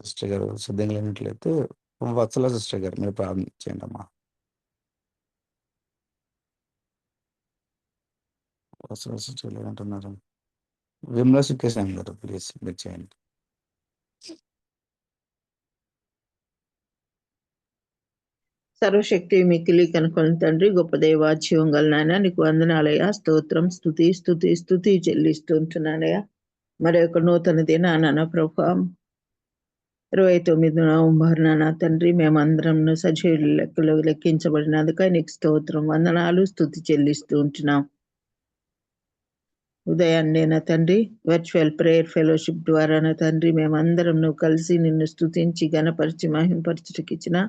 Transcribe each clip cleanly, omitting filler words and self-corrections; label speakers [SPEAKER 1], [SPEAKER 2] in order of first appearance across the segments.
[SPEAKER 1] Sister గారు సిద్ధంగా లేనట్లయితే వత్సల సిస్టర్ గారు మీరు ప్రార్థన చేయండి అమ్మా. వత్సల సిస్టర్ గారు అంటున్నారు. విమలా సుఖేశాన్ గారు ప్లీజ్ మీరు చేయండి.
[SPEAKER 2] సర్వశక్తి మిక్కిలి కనుకొని తండ్రి, గొప్ప దేవా, జీవం గల నాయన, నీకు వందనాలయ్యా. స్తోత్రం, స్తుతి స్తుతి స్తుతి చెల్లిస్తుంటున్నానయ్యా. మరి యొక్క నూతన దినాన ప్రభా 29 నవంబర్ నాన్న తండ్రి, మేమందరం సజీవుల లెక్కలో లెక్కించబడినందుకై నీకు స్తోత్రం, వందనాలు, స్తుతి చెల్లిస్తూ ఉంటున్నాం. ఉదయాన్నే నా తండ్రి వర్చువల్ ప్రేయర్ ఫెలోషిప్ ద్వారా నా తండ్రి మేమందరం నువ్వు కలిసి నిన్ను స్తుతించి గణపరిచి మహింపరచుటకి ఇచ్చిన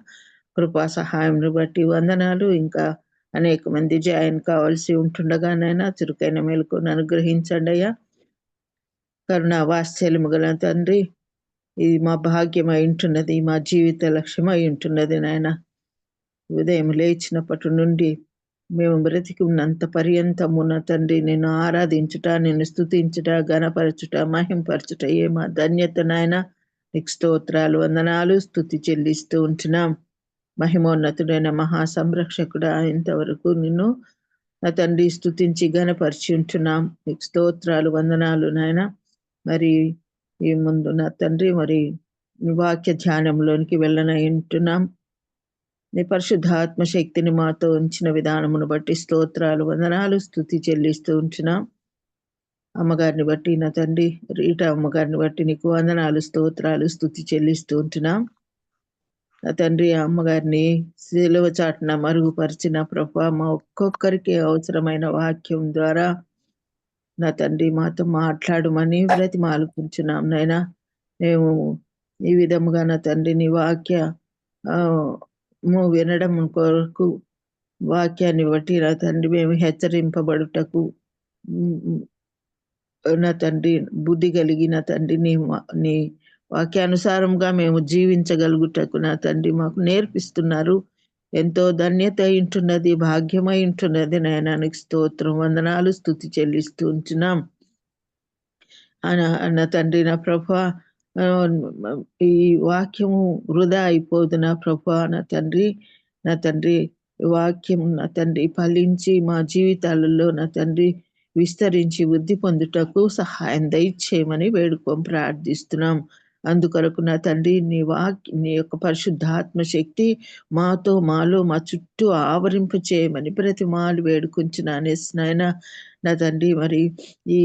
[SPEAKER 2] కృపా సహాయంను బట్టి వందనాలు. ఇంకా అనేక మంది జాయిన్ కావాల్సి ఉంటుండగానైనా చురుకైన మేలుకొని అనుగ్రహించండి అయ్యా. కరుణ వాత్సల్యము గల తండ్రి, ఇది మా భాగ్యం అయి ఉంటున్నది, మా జీవిత లక్ష్యం అయి ఉంటున్నది నాయన. ఉదయం లేచినప్పటి నుండి మేము బ్రతికి ఉన్నంత పర్యంతమున తండ్రి నిన్ను ఆరాధించుట, నిన్ను స్తుతించుట, గణపరచుట, మహింపరచుట ఏ మా ధన్యత నాయన. నీకు స్తోత్రాలు, వందనాలు, స్తుతి చెల్లిస్తూ ఉంటున్నాం. మహిమోన్నతుడైన మహా సంరక్షకుడా, ఇంతవరకు నిన్ను నా తండ్రి స్తుతించి గణపరిచి ఉంటున్నాం. నీకు స్తోత్రాలు, వందనాలు నాయన. మరి ఈ ముందు నా తండ్రి మరి నీ వాక్య ధ్యానంలోనికి వెళ్ళనై ఉంటున్నాం. నీ పరిశుద్ధాత్మ శక్తిని మాతో ఉంచిన విధానమును బట్టి స్తోత్రాలు, వందనాలు, స్తుతి చెల్లిస్తూ ఉంటున్నాం. అమ్మగారిని బట్టి నా తండ్రి రీటా అమ్మగారిని బట్టి నీకు వందనాలు, స్తోత్రాలు, స్తుతి చెల్లిస్తూ ఉంటున్నాం. నా తండ్రి ఆ అమ్మగారిని సిలువ చాటున మరుగుపరిచిన ప్రభా, మా ఒక్కొక్కరికి అవసరమైన వాక్యం ద్వారా నా తండ్రి మాతో మాట్లాడమని బ్రతిమాలుకుంటున్నాం నైనా. మేము ఈ విధముగా నా తండ్రి నీ వాక్య వినడం కొరకు వాక్యాన్ని బట్టి నా తండ్రి మేము హెచ్చరింపబడుటకు నా తండ్రి బుద్ధి కలిగి నా తండ్రి నీ వాక్యానుసారంగా మేము జీవించగలుగుటకు నా తండ్రి మాకు నేర్పిస్తున్నారు. ఎంతో ధన్యత ఉంటున్నది, భాగ్యమై ఉంటున్నది నాయనానికి స్తోత్రం, వందనాలు, స్తుతి చెల్లిస్తూ ఉంటున్నాం. నా తండ్రి నా ప్రభా, ఈ వాక్యము వృధా అయిపోదు నా ప్రభా. నా తండ్రి వాక్యం నా తండ్రి ఫలించి మా జీవితాలలో నా తండ్రి విస్తరించి వృద్ధి పొందుటకు సహాయం దయచేయమని వేడుకొని ప్రార్థిస్తున్నాం. అందుకొరకు నా తండ్రి నీ యొక్క పరిశుద్ధాత్మ శక్తి మాలో మా చుట్టూ ఆవరింపు చేయమని ప్రతిమాలు వేడుకుంటున్నాను నాయన. నా తండ్రి మరి ఈ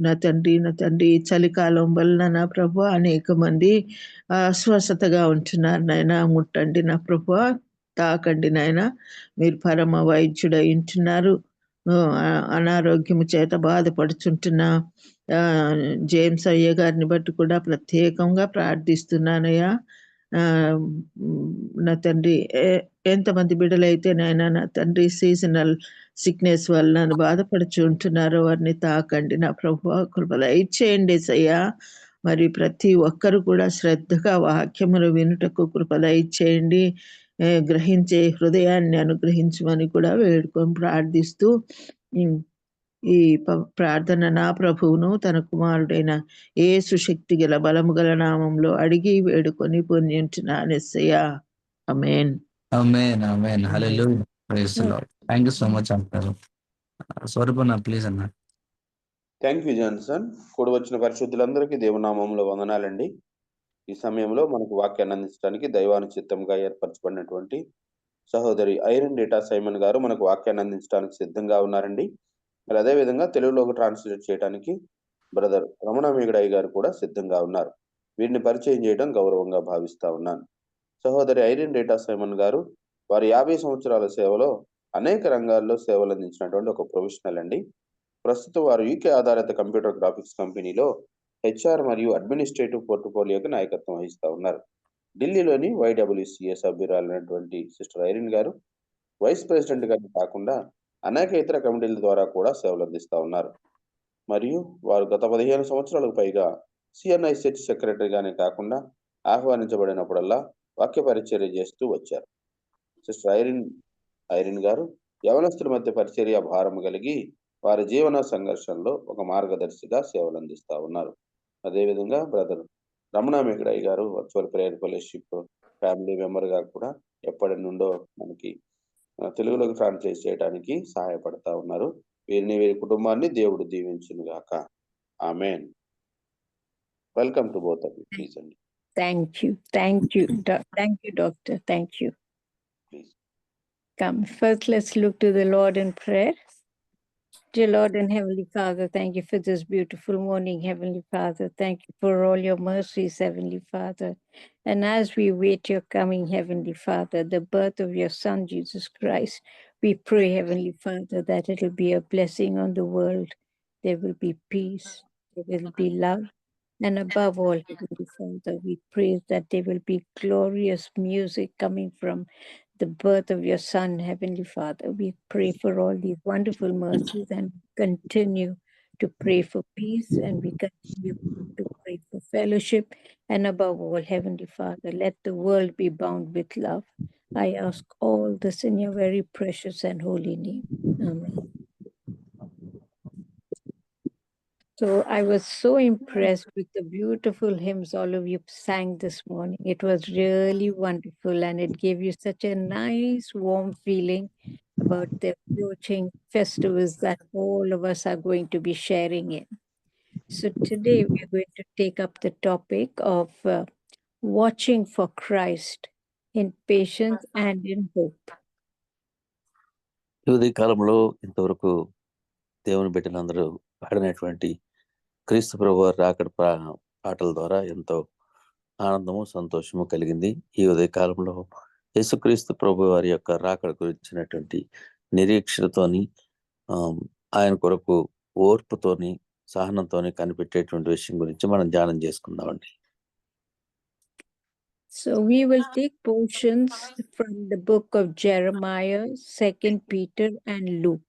[SPEAKER 2] నా తండ్రి చలికాలం వలన నా ప్రభు అనేక మంది అస్వస్థతగా ఉంటున్నారు నాయన. ముట్టండి నా ప్రభు, తాకండి నాయన. మీరు పరమ వైద్యుడై ఉంటున్నారు. అనారోగ్యము చేత బాధపడుచుంటున్న జేమ్స్ అయ్య గారిని బట్టి కూడా ప్రత్యేకంగా ప్రార్థిస్తున్నానయ్యా. నా తండ్రి ఎంతమంది బిడ్డలైతే నాయన నా తండ్రి సీజనల్ సిక్నెస్ వల్ల నన్ను బాధపడుచు ఉంటున్నారో వారిని తాకండి నా ప్రభు, కృపలు ఇచ్చేయండి సయ్యా. మరి ప్రతి ఒక్కరు కూడా శ్రద్ధగా వాక్యమును వినుటకు కృపలు ఇచ్చేయండి. గ్రహించే హృదయాన్ని అనుగ్రహించమని కూడా వేడుకొని ప్రార్థిస్తూ ఈ ప్రార్థన నా ప్రభువును తన కుమారుడైన యేసు శక్తి గల బలము గల నామంలో అడిగి వేడుకొని పొందుంటున్నాను యేసయ్యా. Amen.
[SPEAKER 1] Amen amen hallelujah praise the lord. Thank you so much అంటారు. స్వరూపన్న ప్లీజ్ అన్న.
[SPEAKER 3] Thank you Johnson. కూడి వచ్చిన పరిశుద్ధులందరికీ దేవునామంలో వందనాలండి. ఈ సమయంలో మనకు వాక్యాన్ని అందించడానికి దైవాను చిత్తంగా ఏర్పరచబడినటువంటి సహోదరి ఐరన్ డేటా సైమన్ గారు మనకు వాక్యాన్ని అందించడానికి సిద్ధంగా ఉన్నారండి. మరి అదేవిధంగా తెలుగులోకి ట్రాన్స్లేట్ చేయడానికి బ్రదర్ రమణ మేగడయ్య గారు కూడా సిద్ధంగా ఉన్నారు. వీరిని పరిచయం చేయడం గౌరవంగా భావిస్తా ఉన్నాను. సహోదరి ఐరన్ డేటా సైమన్ గారు వారి 50 సంవత్సరాల సేవలో అనేక రంగాల్లో సేవలు అందించినటువంటి ఒక ప్రొఫెషనల్ అండి. ప్రస్తుతం వారు యూకే ఆధారిత కంప్యూటర్ గ్రాఫిక్స్ కంపెనీలో హెచ్ఆర్ మరియు అడ్మినిస్ట్రేటివ్ పోర్ట్ఫోలియోకి నాయకత్వం వహిస్తూ ఉన్నారు. ఢిల్లీలోని YWCA సభ్యురాలైనటువంటి సిస్టర్ ఐరిన్ గారు వైస్ ప్రెసిడెంట్ గానే కాకుండా అనేక ఇతర కమిటీల ద్వారా కూడా సేవలు అందిస్తూ ఉన్నారు. మరియు వారు గత 15 సంవత్సరాలకు పైగా CNI సెట్ సెక్రటరీగానే కాకుండా ఆహ్వానించబడినప్పుడల్లా వాక్య పరిచర్య చేస్తూ వచ్చారు. సిస్టర్ ఐరిన్ గారు యవనస్తుల మధ్య పరిచర్య భారం కలిగి వారి జీవన సంఘర్షణలో ఒక మార్గదర్శిగా సేవలు అందిస్తూ ఉన్నారు. అదేవిధంగా బ్రదర్ రమణ మేకడాయి గారు virtual prayer fellowship family member గా కూడా ఎప్పటి నుండో మనకి తెలుగులోకి ట్రాన్స్లేట్ చేయడానికి సహాయపడతా ఉన్నారు. వీరి కుటుంబాన్ని దేవుడు దీవించును గాక. Amen. Welcome to both of you. Please అండి.
[SPEAKER 4] Thank you. Thank you, Doctor. Thank you.
[SPEAKER 3] Please.
[SPEAKER 4] Come, first let's look to the Lord in prayer. Dear Lord and Heavenly Father, thank you for this beautiful morning, Heavenly Father. Thank you for all your mercies, Heavenly Father. And as we wait your coming, Heavenly Father, the birth of your Son, Jesus Christ, we pray, Heavenly Father, that it will be a blessing on the world. There will be peace, there will be love, and above all, Heavenly Father, we pray that there will be glorious music coming from the birth of your Son, Heavenly Father. We pray for all these wonderful mercies and continue to pray for peace, and we continue to pray for fellowship. And above all, Heavenly Father, let the world be bound with love. I ask all this in your very precious and holy name. Amen. So I was so impressed with the beautiful hymns all of you sang this morning. It was really wonderful, and it gave you such a nice, warm feeling about the approaching festivals that all of us are going to be sharing in. So today we're going to take up the topic of watching for Christ in patience and in hope.
[SPEAKER 5] ఈ ఉదయ కాలంలో ఇంతవరకు దేవుని బిడ్డలందరూ పాడినటువంటి క్రీస్తు ప్రభు వారి రాకడ పాటల ద్వారా ఎంతో ఆనందము సంతోషము కలిగింది. ఈ ఉదయ కాలంలో యేసుక్రీస్తు ప్రభు వారి యొక్క రాకడ గురించినటువంటి నిరీక్షణతోని ఆయన కొరకు ఓర్పుతోని సహనంతోని కనిపెట్టేటువంటి విషయం గురించి మనం ధ్యానం చేసుకుందామండి.
[SPEAKER 4] So we will take portions from the book of Jeremiah, 2 Peter and Luke.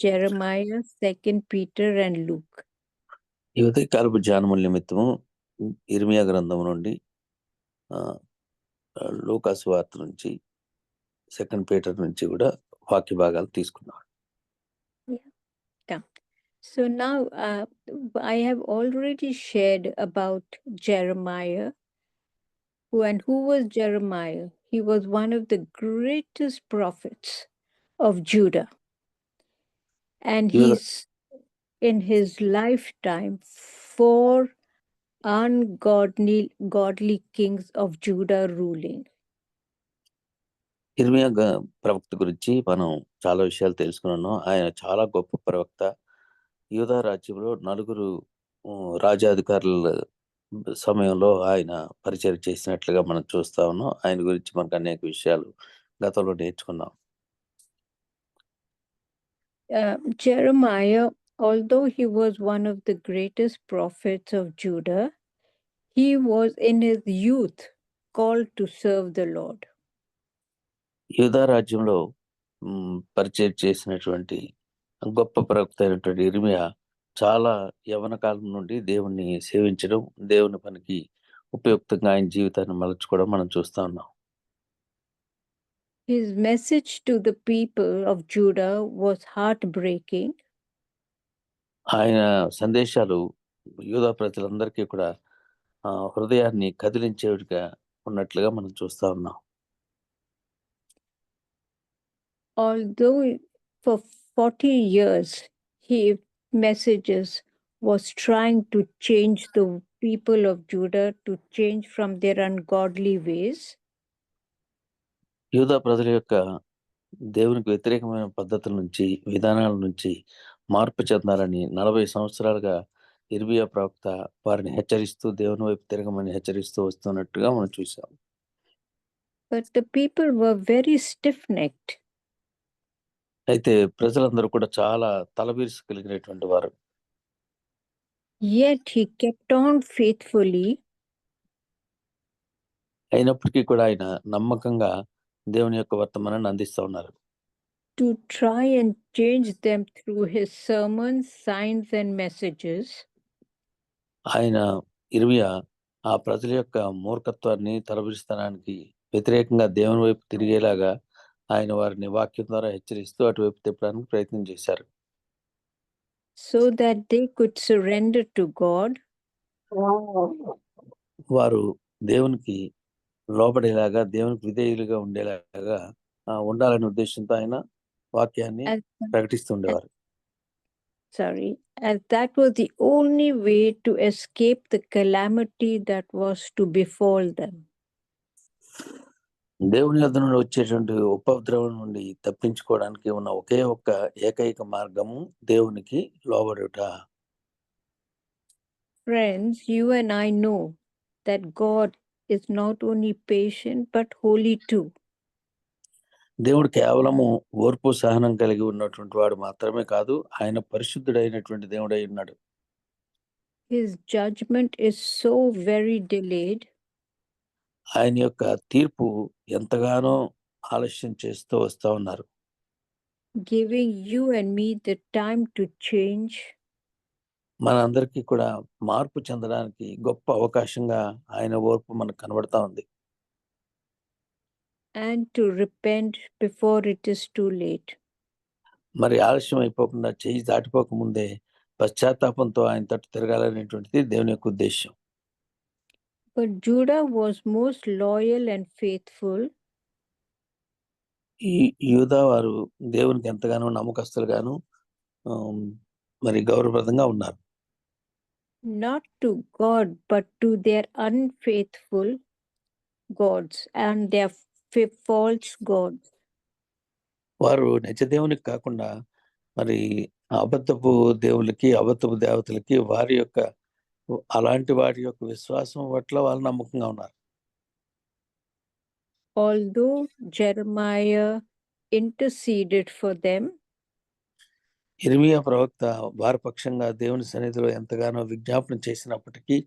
[SPEAKER 4] Jeremiah, 2 Peter and Luke.
[SPEAKER 5] ఈ ఉదయకాలపు ధ్యానముల నిమిత్తము ఇర్మియా గ్రంథం నుండి లూకాసు వార్త నుంచి 2 పీటర్ నుంచి కూడా వాక్య భాగాలు తీసుకున్నాం.
[SPEAKER 4] So now I have already shared about Jeremiah. Who was Jeremiah? He was one of the greatest prophets of Judah. And he's in his lifetime 4 ungodly kings of Judah ruling.
[SPEAKER 5] ఇర్మియా ప్రవక్త గురించి మనం చాలా విషయాలు తెలుసుకున్నాం. ఆయన చాలా గొప్ప ప్రవక్త. యూదా రాజ్యంలో 4 రాజాధికారుల సమయంలో ఆయన పరిచయం చేసినట్లుగా మనం చూస్తా ఉన్నాం. ఆయన గురించి మనకు అనేక విషయాలు గతంలో నేర్చుకున్నాం.
[SPEAKER 4] Jeremiah, although he was one of the greatest prophets of Judah, he was in his youth called to serve the Lord.
[SPEAKER 5] యూదా రాజ్యంలో పరిచయం చేసినటువంటి గొప్ప ప్రవక్త అయినటువంటి ఇర్మియా చాలా యవన కాలం నుండి దేవుణ్ణి సేవించడం, దేవుని పనికి ఉపయుక్తంగా ఆయన జీవితాన్ని మలచుకోవడం మనం చూస్తా ఉన్నాం.
[SPEAKER 4] His message to the people of Judah was heartbreaking.
[SPEAKER 5] ఆయన సందేశాలు యూదా ప్రజలందరికీ కూడా హృదయాన్ని కదిలించేవిగా ఉన్నట్లుగా మనం చూస్తా ఉన్నాం.
[SPEAKER 4] Although for 40 years his messages was trying to change the people of Judah to change from their ungodly ways.
[SPEAKER 5] యూదా ప్రజల యొక్క దేవునికి వ్యతిరేకమైన పద్ధతుల నుంచి, విధానాల నుంచి మార్పు చెందాలని 40 సంవత్సరాలుగా ఇర్మియా ప్రవక్త వారిని హెచ్చరిస్తూ దేవుని వైపు తిరగమని హెచ్చరిస్తూ వస్తున్నట్టుగా మనం చూసాం.
[SPEAKER 4] But the people were very stiff-necked.
[SPEAKER 5] అయితే ప్రజలందరూ కూడా చాలా తలబిరుసు కలిగినటువంటి వారు.
[SPEAKER 4] Yet he kept on faithfully.
[SPEAKER 5] అయినప్పటికీ కూడా ఆయన నమ్మకంగా దేవుని యొక్క వర్తమానాన్ని అందిస్తూ ఉన్నారు.
[SPEAKER 4] To try and change them through his sermons, signs and messages.
[SPEAKER 5] ఆయన ఇర్మియా ఆ ప్రజల యొక్క మూర్ఖత్వాన్ని, తలబిరుస్తనానికి వ్యతిరేకంగా దేవుని వైపు తిరిగేలాగా ఆయన వారిని వాక్యం ద్వారా హెచ్చరిస్తూ అటువైపు తిప్పడానికి ప్రయత్నం చేశారు.
[SPEAKER 4] So that they could surrender to God.
[SPEAKER 5] వారు దేవునికి లోబడేలాగా, దేవునికి విధేయులుగా ఉండేలాగా ఉండాలనే ఉద్దేశంతో ఆయన వాక్యాన్ని
[SPEAKER 4] as,
[SPEAKER 5] ప్రకటిస్తుండేవారు.
[SPEAKER 4] as that was the only way to escape the calamity that was to befall them.
[SPEAKER 5] దేవుని యొద్ద నుండి వచ్చేటువంటి ఉపద్రవం నుండి తప్పించుకోవడానికి ఉన్న ఒకే ఒక్క ఏకైక మార్గము దేవునికి లోబడుట.
[SPEAKER 4] Friends, you and I know that God is not only patient but holy too.
[SPEAKER 5] దేవుడు కేవలము ఓర్పు సహనం కలిగి ఉన్నటువంటి వాడు మాత్రమే కాదు, ఆయన పరిశుద్ధుడైనటువంటి దేవుడై ఉన్నాడు.
[SPEAKER 4] His judgment is so very delayed.
[SPEAKER 5] ఆయన యొక్క తీర్పు ఎంతగానో ఆలస్యం చేస్తూ వస్తా ఉన్నారు.
[SPEAKER 4] Giving you and me the time to change
[SPEAKER 5] మనందరికీ కూడా మార్పు చెందడానికి గొప్ప అవకాశంగా ఆయన ఓర్పు మనకు కనబడతా ఉంది.
[SPEAKER 4] and to repent before it is too late.
[SPEAKER 5] మరి ఆలస్యం అయిపోకుండా, చేయి దాటిపోక ముందే పశ్చాత్తాపంతో ఆయన తట్టు తిరగాలనేటువంటిది దేవుని యొక్క ఉద్దేశం.
[SPEAKER 4] But Judah was most loyal and faithful,
[SPEAKER 5] ఈ యూదా వారు దేవునికి ఎంతగానో నమ్మకస్తులుగాను మరి గౌరవప్రదంగా ఉన్నారు.
[SPEAKER 4] not to God, but to their unfaithful gods and their false gods.
[SPEAKER 5] వారు నిజ దేవునికి కాకుండా మరి అబద్ధపు దేవులకి, అబద్ధపు దేవతలకి, వారి యొక్క అలాంటి వారి యొక్క విశ్వాసం పట్ల వాళ్ళు నమ్మకంగా ఉన్నారు.
[SPEAKER 4] Although Jeremiah interceded for them,
[SPEAKER 5] ఇర్మియా ప్రవక్త వారి పక్షంగా దేవుని సన్నిధిలో ఎంతగానో విజ్ఞాపన చేసినప్పటికీ,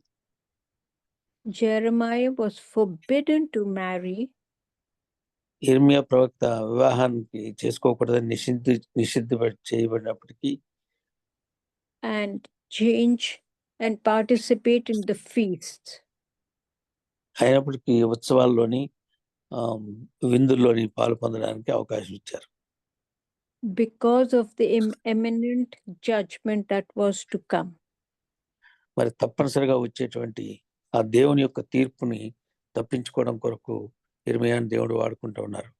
[SPEAKER 4] Jeremiah was forbidden to marry
[SPEAKER 5] ఇర్మియా ప్రవక్త వివాహానికి చేసుకోకూడదని నిషిద్ధ చేయబడినప్పటికీ,
[SPEAKER 4] and change and participate in the feasts.
[SPEAKER 5] అయినప్పటికీ ఉత్సవాల్లోని విందుల్లోని పాలు పొందడానికి అవకాశం ఇచ్చారు.
[SPEAKER 4] Because of the imminent judgment that was to come.
[SPEAKER 5] మరి తప్పనిసరిగా వచ్చేటువంటి ఆ దేవుని యొక్క తీర్పుని తప్పించుకోవడం కొరకు ఇర్మియాని దేవుడు వాడుకుంటూ ఉన్నారు.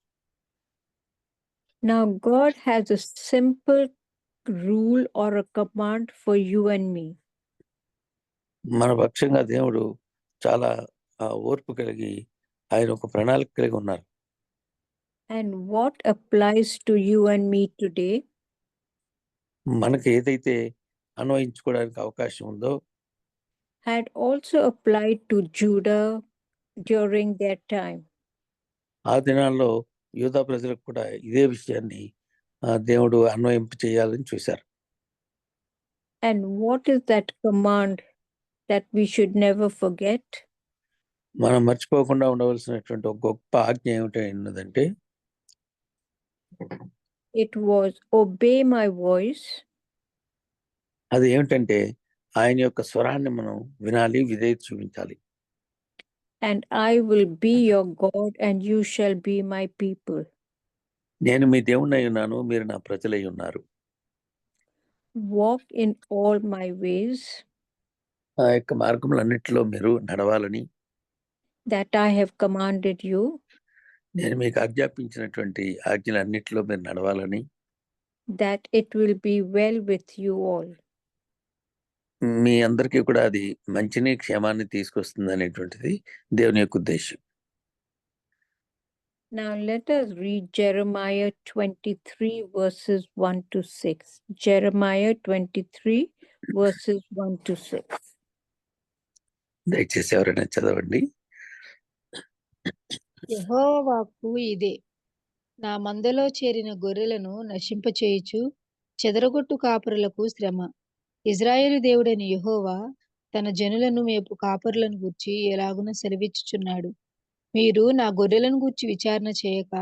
[SPEAKER 4] Now God has a simple rule or a command for you and me.
[SPEAKER 5] మన పక్షంగా దేవుడు చాలా ఓర్పు కలిగి ఆయన ఒక ప్రణాళిక కలిగి ఉన్నారు.
[SPEAKER 4] And what applies to you and me today
[SPEAKER 5] మనకి ఏదైతే అన్వయించుకోవడానికి అవకాశం ఉందో
[SPEAKER 4] had also applied to Judah during their time.
[SPEAKER 5] ఆ దినాల్లో యూదా ప్రజలకు కూడా ఇదే విషయాన్ని దేవుడు అన్వయింపు చేయాలని చూశారు.
[SPEAKER 4] And what is that command that we should never forget?
[SPEAKER 5] మనం మర్చిపోకుండా ఉండవలసినటువంటి ఒక గొప్ప ఆజ్ఞ ఏమిటంటే,
[SPEAKER 4] It was obey my voice.
[SPEAKER 5] అది ఏమిటంటే ఆయన యొక్క స్వరాన్ని మనం వినాలి, విధేయత చూపించాలి.
[SPEAKER 4] And I will be your God and you shall be my people.
[SPEAKER 5] నేను మీ దేవుణ్ణి ఉన్నాను, మీరు నా ప్రజలై ఉన్నారు.
[SPEAKER 4] Walk in all my ways
[SPEAKER 5] ఆ యొక్క మార్గములన్నిటిలో మీరు నడవాలని,
[SPEAKER 4] that I have commanded you,
[SPEAKER 5] నేను మీకు ఆజ్ఞాపించినటువంటి ఆజ్ఞలన్నిటిలో మీరు నడవాలని,
[SPEAKER 4] that it will be well with you all.
[SPEAKER 5] మీ అందరికీ కూడా అది మంచిని, క్షేమాన్ని తీసుకొస్తుంది అనేటువంటిది దేవుని యొక్క ఉద్దేశం.
[SPEAKER 4] Now let us read Jeremiah 23 verses 1 to 6. Jeremiah 23 verses 1 to 6.
[SPEAKER 5] దయచేసి ఎవరైనా చదవండి.
[SPEAKER 6] యెహోవా వాక్కు ఇదే, నా మందలో చేరిన గొర్రెలను నశింపచేయుచు చెదరగొట్టు కాపరులకు శ్రమ. ఇజ్రాయేలు దేవుడైన యెహోవా తన జనులను మేపు కాపరులను గూర్చి ఎలాగున సెలవిచ్చుచున్నాడు. మీరు నా గొర్రెలను గూర్చి విచారణ చేయక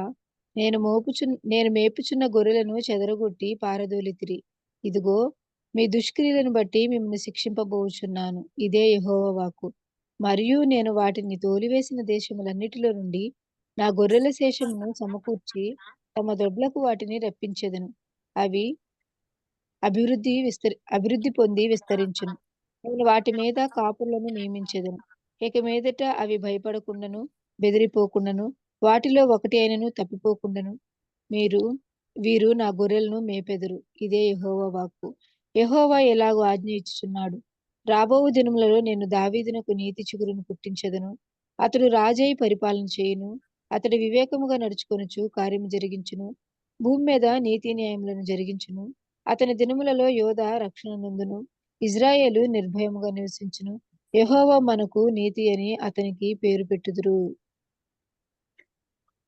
[SPEAKER 6] నేను మేపుచున్న గొర్రెలను చెదరగొట్టి పారదోలితిరి. ఇదిగో మీ దుష్క్రియలను బట్టి మిమ్మల్ని శిక్షింపబోచున్నాను. ఇదే యెహోవా వాక్కు. మరియు నేను వాటిని తోలివేసిన దేశములన్నిటిలో నుండి నా గొర్రెల శేషమును సమకూర్చి తమ దొడ్లకు వాటిని రప్పించెదను. అవి అభివృద్ధి పొంది విస్తరించును. నేను వాటి మీద కాపురులను నియమించెదను. ఇక మీదట అవి భయపడకుండాను బెదిరిపోకుండాను వాటిలో ఒకటి అయినను తప్పిపోకుండాను వీరు నా గొర్రెలను మేపెదరు. ఇదే యెహోవా వాక్కు. యెహోవా ఎలాగో ఆజ్ఞ ఇచ్చుచున్నాడు. రాబోవు దినములలో నేను దావీదునకు నీతి చిగురును పుట్టించెదను. అతడు రాజై పరిపాలన చేయును. అతడు వివేకముగా నడుచుకొనుచు కార్యము జరిగించును. భూమి మీద నీతి న్యాయములను జరిగించును. అతని దినములలో యోధా రక్షణ నందును. ఇజ్రాయేలు నిర్భయముగా నివసించును. యెహోవా మనకు నీతి అని అతనికి పేరు పెట్టుదురు.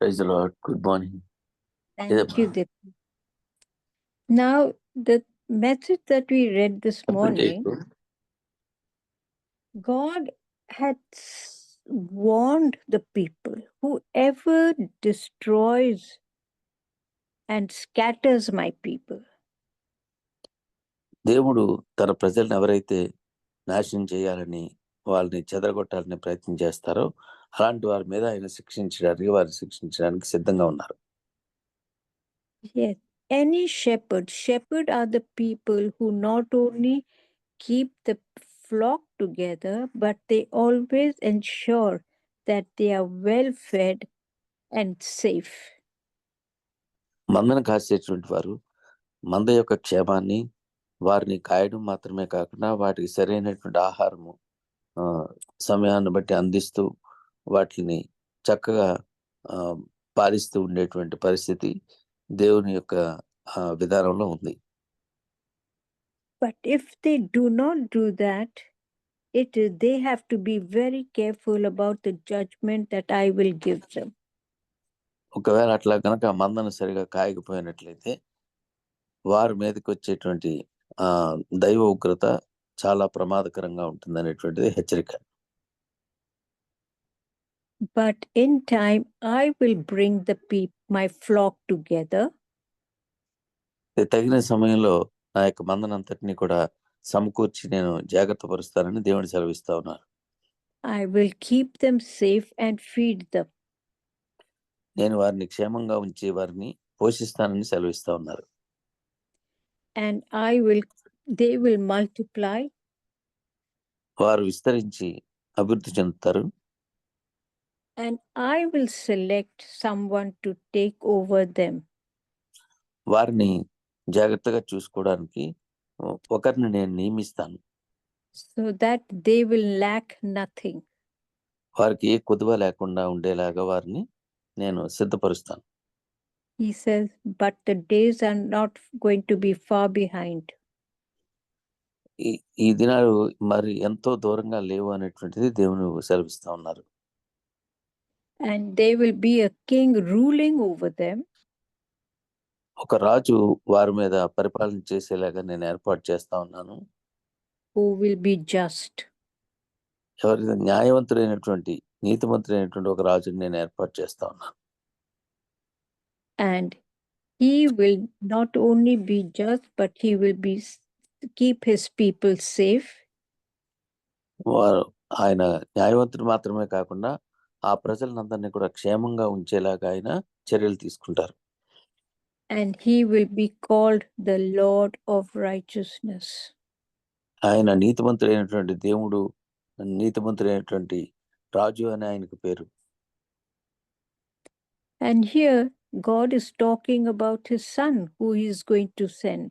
[SPEAKER 5] Praise the lord. Good morning.
[SPEAKER 4] Thank you, Deepa. Now, the message that we read this morning, God had warned the people, whoever destroys and scatters my people,
[SPEAKER 5] దేవుడు తన ప్రజలను ఎవరైతే నాశనం చేయాలని వాళ్ళని చెదరగొట్టాలని ప్రయత్నం చేస్తారో అలాంటి వారి మీద ఆయన వారిని శిక్షించడానికి సిద్ధంగా ఉన్నారు.
[SPEAKER 4] yes, any shepherd are the people who not only keep the flock together, but they always ensure that they are well fed and safe.
[SPEAKER 5] మందను కాసేటువంటి వారు మంద యొక్క క్షేమాన్ని వారిని కాయడం మాత్రమే కాకుండా వాటికి సరైనటువంటి ఆహారము సమయాన్ని బట్టి అందిస్తూ వాటిని చక్కగా పాలిస్తూ ఉండేటువంటి పరిస్థితి దేవుని యొక్క విధానంలో ఉంది.
[SPEAKER 4] But if they do not do that, they have to be very careful about the judgment that I will give them.
[SPEAKER 5] ఒకవేళ అట్లా కనుక మందను సరిగా కాయకపోయినట్లయితే వారి మీదకి వచ్చేటువంటి దైవ ఉగ్రత చాలా ప్రమాదకరంగా ఉంటుంది అనేటువంటిది హెచ్చరిక.
[SPEAKER 4] But in time I will bring my flock together.
[SPEAKER 5] తగిన సమయంలో నా యొక్క మందనంతటిని కూడా సమకూర్చి నేను జాగ్రత్త పరుస్తానని దేవుడు సెలవిస్తా ఉన్నారు.
[SPEAKER 4] I will keep them safe and feed them.
[SPEAKER 5] నేను వారిని క్షేమంగా ఉంచి వారిని పోషిస్తానని సెలవిస్తా ఉన్నారు.
[SPEAKER 4] And they will multiply.
[SPEAKER 5] వారు విస్తరించి అభివృద్ధి చెందుతారు.
[SPEAKER 4] And I will select someone to take over them.
[SPEAKER 5] వారిని జాగ్రత్తగా చూసుకోవడానికి ఒకరిని నేను నియమిస్తాను.
[SPEAKER 4] So that they will lack nothing.
[SPEAKER 5] వారికి ఏ కొదువ లేకుండా ఉండేలాగా వారిని నేను సిద్ధపరుస్తాను.
[SPEAKER 4] He says, but the days are not going to be far behind.
[SPEAKER 5] ఈ దినాలు మరి ఎంతో దూరంగా లేవు అనేటువంటిది దేవుని సెలవిస్తా ఉన్నారు.
[SPEAKER 4] And there will be a king ruling over them.
[SPEAKER 5] ఒక రాజు వారి మీద పరిపాలన చేసేలాగా నేను ఏర్పాటు చేస్తా ఉన్నాను.
[SPEAKER 4] Who will be just.
[SPEAKER 5] ఎవరైతే న్యాయవంతుడైనటువంటి నీతిమంతుడైనటువంటి ఒక రాజుని నేను ఏర్పాటు చేస్తా ఉన్నాను.
[SPEAKER 4] And he will not only be just, but he will keep his people safe.
[SPEAKER 5] ఆయన న్యాయవంతుడు మాత్రమే కాకుండా ఆ ప్రజలందరినీ కూడా క్షేమంగా ఉంచేలాగా ఆయన చర్యలు తీసుకుంటారు.
[SPEAKER 4] And he will be called the Lord of righteousness.
[SPEAKER 5] ఆయన నీతిమంతుడైనటువంటి దేవుడు, నీతిమంతుడైనటువంటి రాజు అని ఆయనకు పేరు.
[SPEAKER 4] And here God is talking about his son who he is going to send.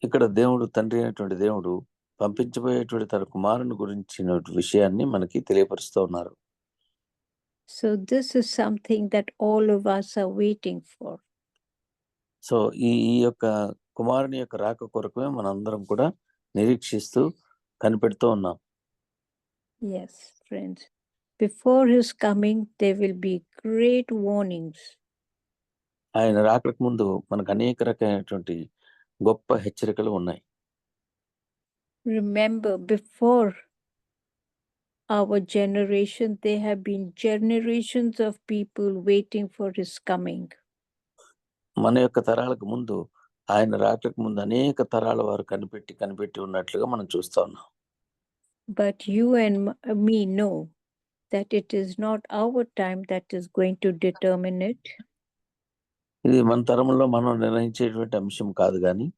[SPEAKER 5] ఇక్కడ దేవుడు, తండ్రి అయినటువంటి దేవుడు పంపించబోయేటువంటి తన కుమారుని గురించిన విషయాన్ని మనకి తెలియపరుస్తూ ఉన్నారు.
[SPEAKER 4] So this is something that all of us are waiting for.
[SPEAKER 5] So ఈ యొక్క కుమారుని యొక్క రాక కొరకుమే మనందరం కూడా నిరీక్షిస్తూ కనిపెడుతూ ఉన్నాం.
[SPEAKER 4] Yes, friends. Before his coming, there will be great warnings.
[SPEAKER 5] ఆయన రాకకు ముందు మనకు అనేక రకమైనటువంటి గొప్ప హెచ్చరికలు ఉన్నాయి.
[SPEAKER 4] Remember, before our generation, there have been generations of people waiting for his coming.
[SPEAKER 5] మన యొక్క తరాలకు ముందు, ఆయన రాకకు ముందు అనేక తరాల వారు కనిపెట్టి ఉన్నట్లుగా మనం చూస్తా ఉన్నాం.
[SPEAKER 4] But you and me know that it is not our time that is going to determine it.
[SPEAKER 5] ఇది మన తరంలో మనం నిర్ణయించేటువంటి అంశం కాదు, కానీ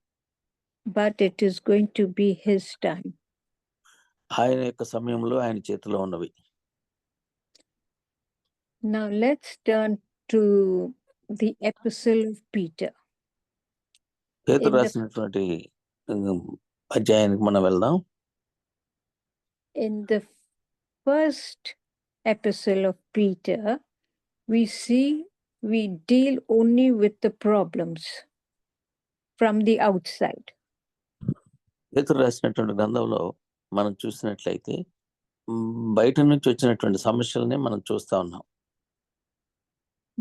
[SPEAKER 4] but it is going to be his time.
[SPEAKER 5] ఆయన యొక్క సమయంలో ఆయన చేతిలో ఉన్నవి.
[SPEAKER 4] Now let's turn to the epistle of Peter.
[SPEAKER 5] పేతురు
[SPEAKER 4] In the,
[SPEAKER 5] రాసినటువంటి అధ్యాయానికి మనం వెళ్దాం.
[SPEAKER 4] in the first epistle of Peter, we deal only with the problems from the outside.
[SPEAKER 5] పేతురు రాసినటువంటి గ్రంథంలో మనం చూసినట్లయితే బయట నుంచి వచ్చినటువంటి సమస్యలని మనం చూస్తా ఉన్నాం.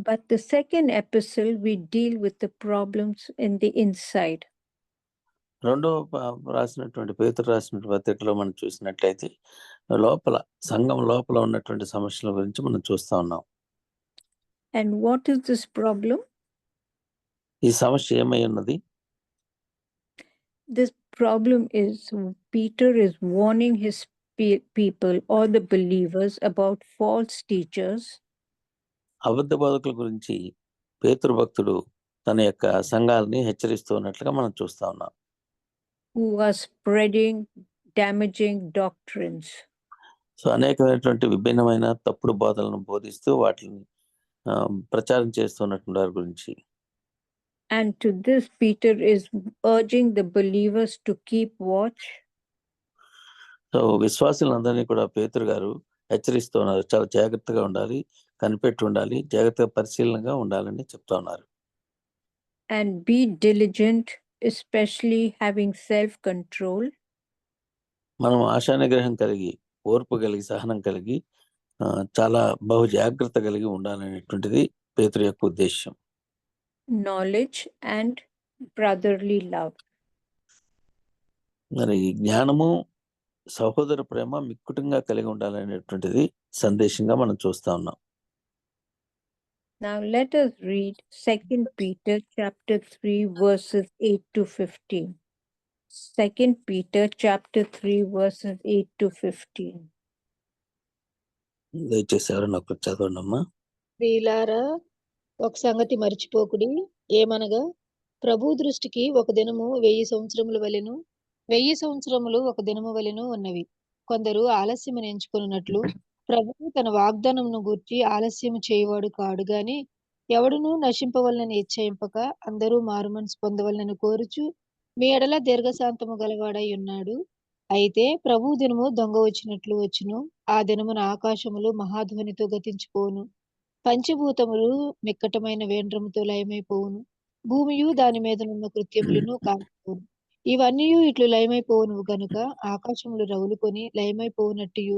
[SPEAKER 4] But the second epistle, we deal with the problems in the inside.
[SPEAKER 5] రెండవ రాసినటువంటి పేతురు రాసినటువంటి పత్రికలో మనం చూసినట్లయితే లోపల సంఘం లోపల ఉన్నటువంటి సమస్యల గురించి మనం చూస్తా ఉన్నాం.
[SPEAKER 4] And what is this problem?
[SPEAKER 5] ఈ సమస్య ఏమై ఉన్నది?
[SPEAKER 4] This problem is Peter is warning his people or the believers about false teachers
[SPEAKER 5] అబద్ధ బోధకుల గురించి పేతురు భక్తుడు తన యొక్క సంఘాలని హెచ్చరిస్తూ ఉన్నట్లుగా మనం చూస్తా ఉన్నాం.
[SPEAKER 4] who are spreading damaging doctrines.
[SPEAKER 5] So అనేకమైనటువంటి విభిన్నమైన తప్పుడు బోధలను బోధిస్తూ వాటిని ప్రచారం చేస్తున్నటువంటి వారి గురించి.
[SPEAKER 4] And to this Peter is urging the believers to keep watch.
[SPEAKER 5] So విశ్వాసులందరినీ కూడా పేతురు గారు హెచ్చరిస్తూ ఉన్నారు, చాలా జాగ్రత్తగా ఉండాలి, కనిపెట్టి ఉండాలి, జాగ్రత్తగా పరిశీలనగా ఉండాలని చెప్తా ఉన్నారు.
[SPEAKER 4] And be diligent, especially having self-control.
[SPEAKER 5] మనం ఆశానిగ్రహం కలిగి, ఓర్పు కలిగి, సహనం కలిగి చాలా బహు జాగ్రత్త కలిగి ఉండాలనేటువంటిది పేతురు యొక్క ఉద్దేశం.
[SPEAKER 4] Knowledge and brotherly love.
[SPEAKER 5] మరి జ్ఞానము, సహోదర ప్రేమ మిక్కుటంగా కలిగి ఉండాలనేటువంటిది సందేశంగా మనం చూస్తా ఉన్నాం.
[SPEAKER 4] Now let us read 2 Peter chapter 3 verses 8 to 15. 2 Peter chapter 3 verses 8 to 15.
[SPEAKER 5] దయచేసి ఎవరైనా ఒకరు చదవండి అమ్మా.
[SPEAKER 6] ప్రియులారా, ఒక సంగతి మర్చిపోకుడి, ఏమనగా ప్రభు దృష్టికి ఒక దినము 1000 సంవత్సరముల వలెను, 1000 సంవత్సరములు ఒక దినము వలెను ఉన్నవి. కొందరు ఆలస్యమును ఎంచుకున్నట్లు ప్రభువు తన వాగ్దానమును గూర్చి ఆలస్యము చేయవాడు కాడు గాని, ఎవడునూ నశింపవలనని ఇచ్చయింపక అందరూ మారుమనసు పొందవలనని కోరుచు మీ ఎడల దీర్ఘశాంతము గలవాడై ఉన్నాడు. అయితే ప్రభు దినము దొంగ వచ్చినట్లు వచ్చును. ఆ దినమున ఆకాశములు మహాధ్వనితో గతించిపోవును, పంచభూతములు మిక్కటమైన వేండ్రముతో లయమైపోవును, భూమియు దాని మీదనున్న కృత్యములను కాల్చిపోవును. ఇవన్నీ ఇట్లు లయమైపోవును గనుక ఆకాశములు రగులుకొని లయమైపోవునట్టు,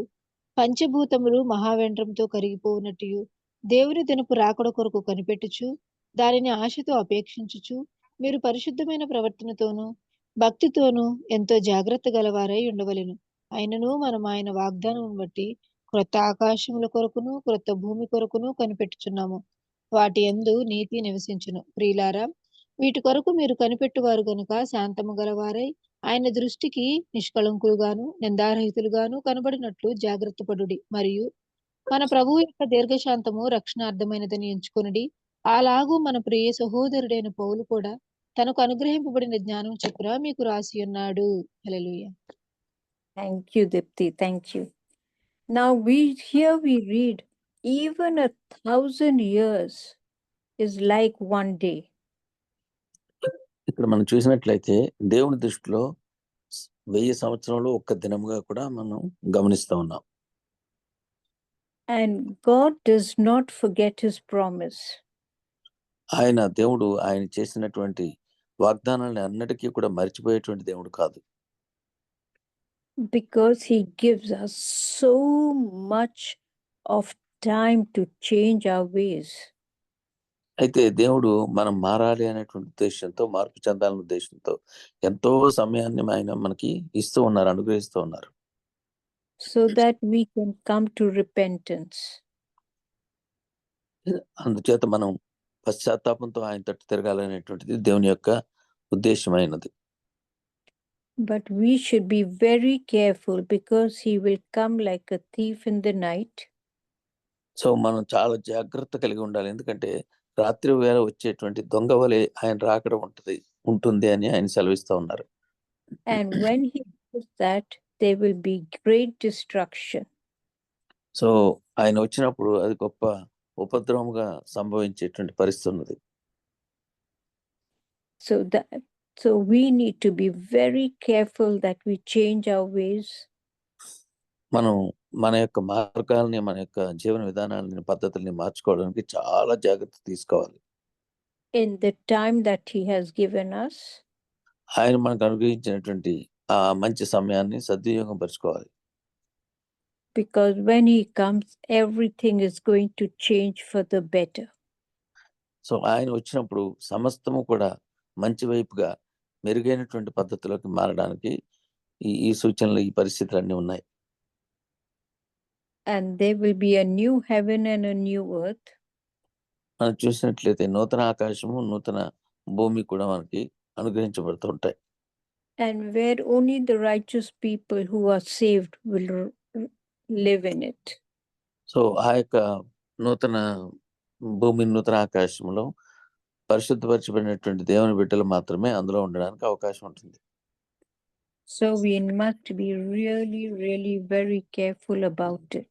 [SPEAKER 6] పంచభూతములు మహావేండ్రంతో కరిగిపోవునట్టు, దేవుని దినపు రాకడ కొరకు కనిపెట్టుచు దానిని ఆశతో అపేక్షించుచు మీరు పరిశుద్ధమైన ప్రవర్తనతోనూ భక్తితోనూ ఎంతో జాగ్రత్త గలవారై ఉండవలెను. అయినను మనం ఆయన వాగ్దానం బట్టి క్రొత్త ఆకాశముల కొరకును క్రొత్త భూమి కొరకును కనిపెట్టుచున్నాము. వాటి యందు నీతి నివసించును. ప్రియులారా, వీటి కొరకు మీరు కనిపెట్టువారు గనుక శాంతము గలవారై ఆయన దృష్టికి నిష్కళంకులుగాను నిందారహితులుగాను కనబడినట్లు జాగ్రత్త పడుడి. మరియు మన ప్రభువు యొక్క దీర్ఘశాంతము రక్షణార్థమైనదని ఎంచుకొనుడి. అలాగూ మన ప్రియ సహోదరుడైన పౌలు కూడా తనకు అనుగ్రహింపబడిన జ్ఞానం చొప్పున మీకు రాసి ఉన్నాడు. హల్లెలూయా.
[SPEAKER 4] Thank you, Dipti. Thank you. Now we read, even 1,000 years is like one day.
[SPEAKER 5] ఇక్కడ మనం చూసినట్లయితే దేవుని దృష్టిలో 1000 సంవత్సరాలు ఒక్క దినముగా కూడా మనం గమనిస్తూ ఉన్నాం.
[SPEAKER 4] And God does not forget his promise.
[SPEAKER 5] దేవుడు ఆయన చేసినటువంటి వాగ్దానాలను అన్నిటికీ కూడా మర్చిపోయేటువంటి దేవుడు కాదు.
[SPEAKER 4] Because he gives us so much of time to change our ways.
[SPEAKER 5] అయితే దేవుడు మనం మారాలి అనేటువంటి ఉద్దేశంతో, మార్పు చెందాలనే ఉద్దేశంతో ఎంతో సమయాన్ని ఆయన మనకి ఇస్తూ ఉన్నారు, అనుగ్రహిస్తూ ఉన్నారు.
[SPEAKER 4] So that we can come to repentance.
[SPEAKER 5] అందుచేత మనం పశ్చాత్తాపంతో ఆయన తట్టు తిరగాలనేటువంటిది దేవుని యొక్క ఉద్దేశమైనది.
[SPEAKER 4] But we should be very careful because he will come like a thief in the night.
[SPEAKER 5] So మనం చాలా జాగ్రత్త కలిగి ఉండాలి, ఎందుకంటే రాత్రి వేళ వచ్చేటువంటి దొంగ వలె ఆయన రాకడ ఉంటుంది అని ఆయన సెలవిస్తూ ఉన్నారు.
[SPEAKER 4] And when he does that, there will be great destruction.
[SPEAKER 5] So ఆయన వచ్చినప్పుడు అది గొప్ప ఉపద్రవముగా సంభవించేటువంటి పరిస్థితి ఉన్నది.
[SPEAKER 4] So we need to be very careful that we change our ways.
[SPEAKER 5] మనం మన యొక్క మార్గాల్ని, మన యొక్క జీవన విధానాలని, పద్ధతుల్ని మార్చుకోవడానికి చాలా జాగ్రత్త తీసుకోవాలి.
[SPEAKER 4] In the time that he has given us,
[SPEAKER 5] ఆయన మనకు అనుగ్రహించినటువంటి ఆ మంచి సమయాన్ని సద్వినియోగం పరుచుకోవాలి.
[SPEAKER 4] because when he comes, everything is going to change for the better.
[SPEAKER 5] So ఆయన వచ్చినప్పుడు సమస్తము కూడా మంచి వైపుగా మెరుగైనటువంటి పద్ధతిలోకి మారడానికి ఈ సూచనలు, ఈ పరిస్థితులన్నీ ఉన్నాయి.
[SPEAKER 4] And there will be a new heaven and a new earth.
[SPEAKER 5] మనం చూసినట్లయితే నూతన ఆకాశము, నూతన భూమి కూడా మనకి అనుగ్రహించబడుతూ ఉంటాయి.
[SPEAKER 4] And where only the righteous people who are saved will live in it.
[SPEAKER 5] So ఆ యొక్క నూతన భూమి, నూతన ఆకాశంలో పరిశుద్ధపరచబడినటువంటి దేవుని బిడ్డలు మాత్రమే అందులో ఉండడానికి అవకాశం ఉంటుంది.
[SPEAKER 4] So we must be really, really very careful about it.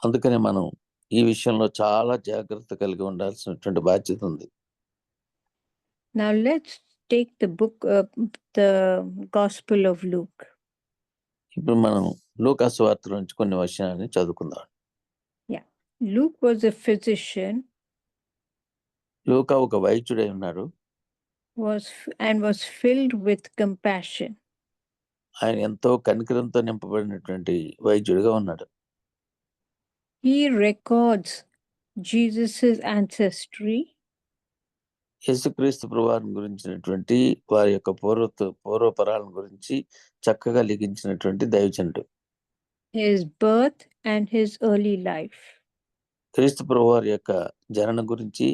[SPEAKER 5] అందుకనే మనం ఈ విషయంలో చాలా జాగ్రత్త కలిగి ఉండాల్సినటువంటి బాధ్యత ఉంది.
[SPEAKER 4] Now let's take the book, the Gospel of Luke.
[SPEAKER 5] ఇప్పుడు మనం లూకా సువార్త నుంచి కొన్ని వచనాన్ని చదువుకుందాం.
[SPEAKER 4] Luke was a physician,
[SPEAKER 5] లూకా ఒక వైద్యుడై ఉన్నాడు.
[SPEAKER 4] was filled with compassion.
[SPEAKER 5] ఆయన ఎంతో కనికరంతో నింపబడినటువంటి వైద్యుడిగా ఉన్నాడు.
[SPEAKER 4] He records Jesus's ancestry.
[SPEAKER 5] యేసుక్రీస్తు ప్రభువారిని గురించినటువంటి వారి యొక్క పూర్వపరాలను గురించి చక్కగా లిఖించినటువంటి దైవజనుడు.
[SPEAKER 4] His birth and his early life.
[SPEAKER 5] క్రీస్తు ప్రభువారి యొక్క జననం గురించి,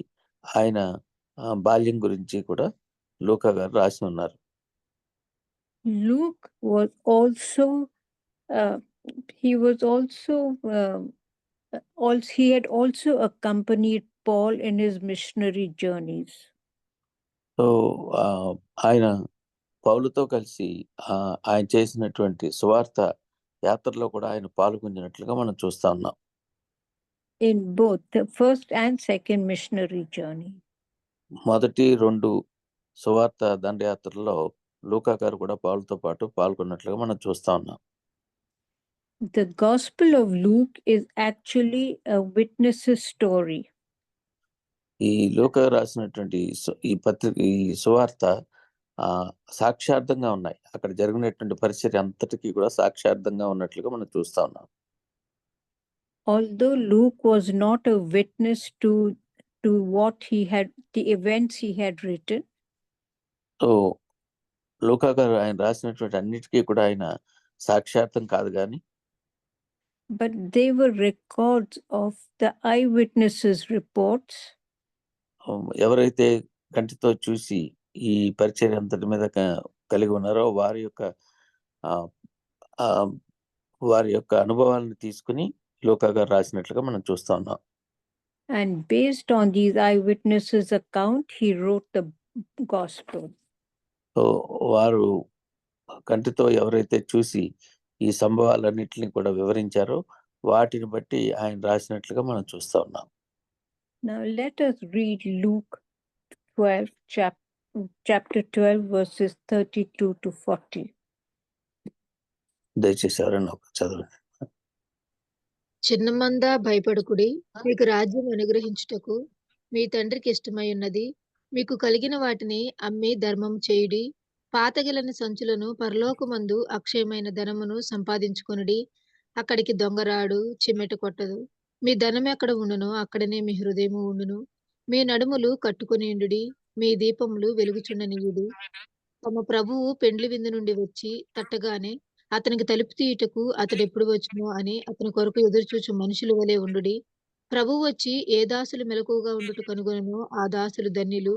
[SPEAKER 5] ఆయన బాల్యం గురించి కూడా లూకా గారు రాసి ఉన్నారు.
[SPEAKER 4] Luke was also he had also accompanied Paul in his missionary journeys.
[SPEAKER 5] So ఆయన పౌలుతో కలిసి ఆయన చేసినటువంటి సువార్త యాత్రలో కూడా ఆయన పాల్గొంచినట్లుగా మనం చూస్తా ఉన్నాం.
[SPEAKER 4] In both the first and second missionary journey.
[SPEAKER 5] మొదటి 2 సువార్త దండయాత్రలో లూకా గారు కూడా పౌలుతో పాటు పాల్గొన్నట్లుగా మనం చూస్తా ఉన్నాం.
[SPEAKER 4] The Gospel of Luke is actually a witness's story.
[SPEAKER 5] ఈ లూకా రాసినటువంటి ఈ సువార్త సాక్ష్యార్థంగా ఉన్నాయి. అక్కడ జరిగినటువంటి పరిస్థితి అంతటికీ కూడా సాక్ష్యార్థంగా ఉన్నట్లుగా మనం చూస్తా ఉన్నాం.
[SPEAKER 4] Although Luke was not a witness to what the events he had written.
[SPEAKER 5] So లూకా గారు ఆయన రాసినటువంటి అన్నిటికీ కూడా ఆయన సాక్ష్యార్థం కాదు కానీ,
[SPEAKER 4] but they were records of the eyewitnesses' reports.
[SPEAKER 5] ఎవరైతే కంటితో చూసి ఈ పరిచర్య అంతటి మీద కలిగి ఉన్నారో వారి యొక్క అనుభవాలను తీసుకుని లూకా గారు రాసినట్లుగా మనం చూస్తా ఉన్నాం.
[SPEAKER 4] And based on these eyewitnesses' account, he wrote the gospel.
[SPEAKER 5] So వారు కంటితో ఎవరైతే చూసి ఈ సంభవాలన్నింటినీ కూడా వివరించారో వాటిని బట్టి ఆయన రాసినట్లుగా మనం చూస్తా ఉన్నాం.
[SPEAKER 4] Now let us read Luke 12, chapter 12, verses 32 to 40.
[SPEAKER 5] దయచేసి ఎవరైనా చదవండి.
[SPEAKER 6] చిన్నమంద భయపడకుడి, మీకు రాజ్యం అనుగ్రహించుటకు మీ తండ్రికి ఇష్టమై ఉన్నది. మీకు కలిగిన వాటిని అమ్మి ధర్మం చేయుడి. పాతగిలని సంచులను పరలోకమందు అక్షయమైన ధనమును సంపాదించుకొనుడి. అక్కడికి దొంగరాడు, చిమ్మెట కొట్టదు. మీ ధనం ఎక్కడ ఉండునో అక్కడనే మీ హృదయము ఉండును. మీ నడుములు కట్టుకొనియుండుడి, మీ దీపములు వెలుగుచుండనియుడి. తమ ప్రభువు పెండ్లి విందు నుండి వచ్చి తట్టగానే అతనికి తలుపు తీయుటకు అతడెప్పుడు వచ్చునో అని అతని కొరకు ఎదురుచూచు మనుషుల వలె ఉండుడి. ప్రభువు వచ్చి ఏ దాసులు మెలకువగా ఉండుట కనుగొనను ఆ దాసులు ధన్యులు.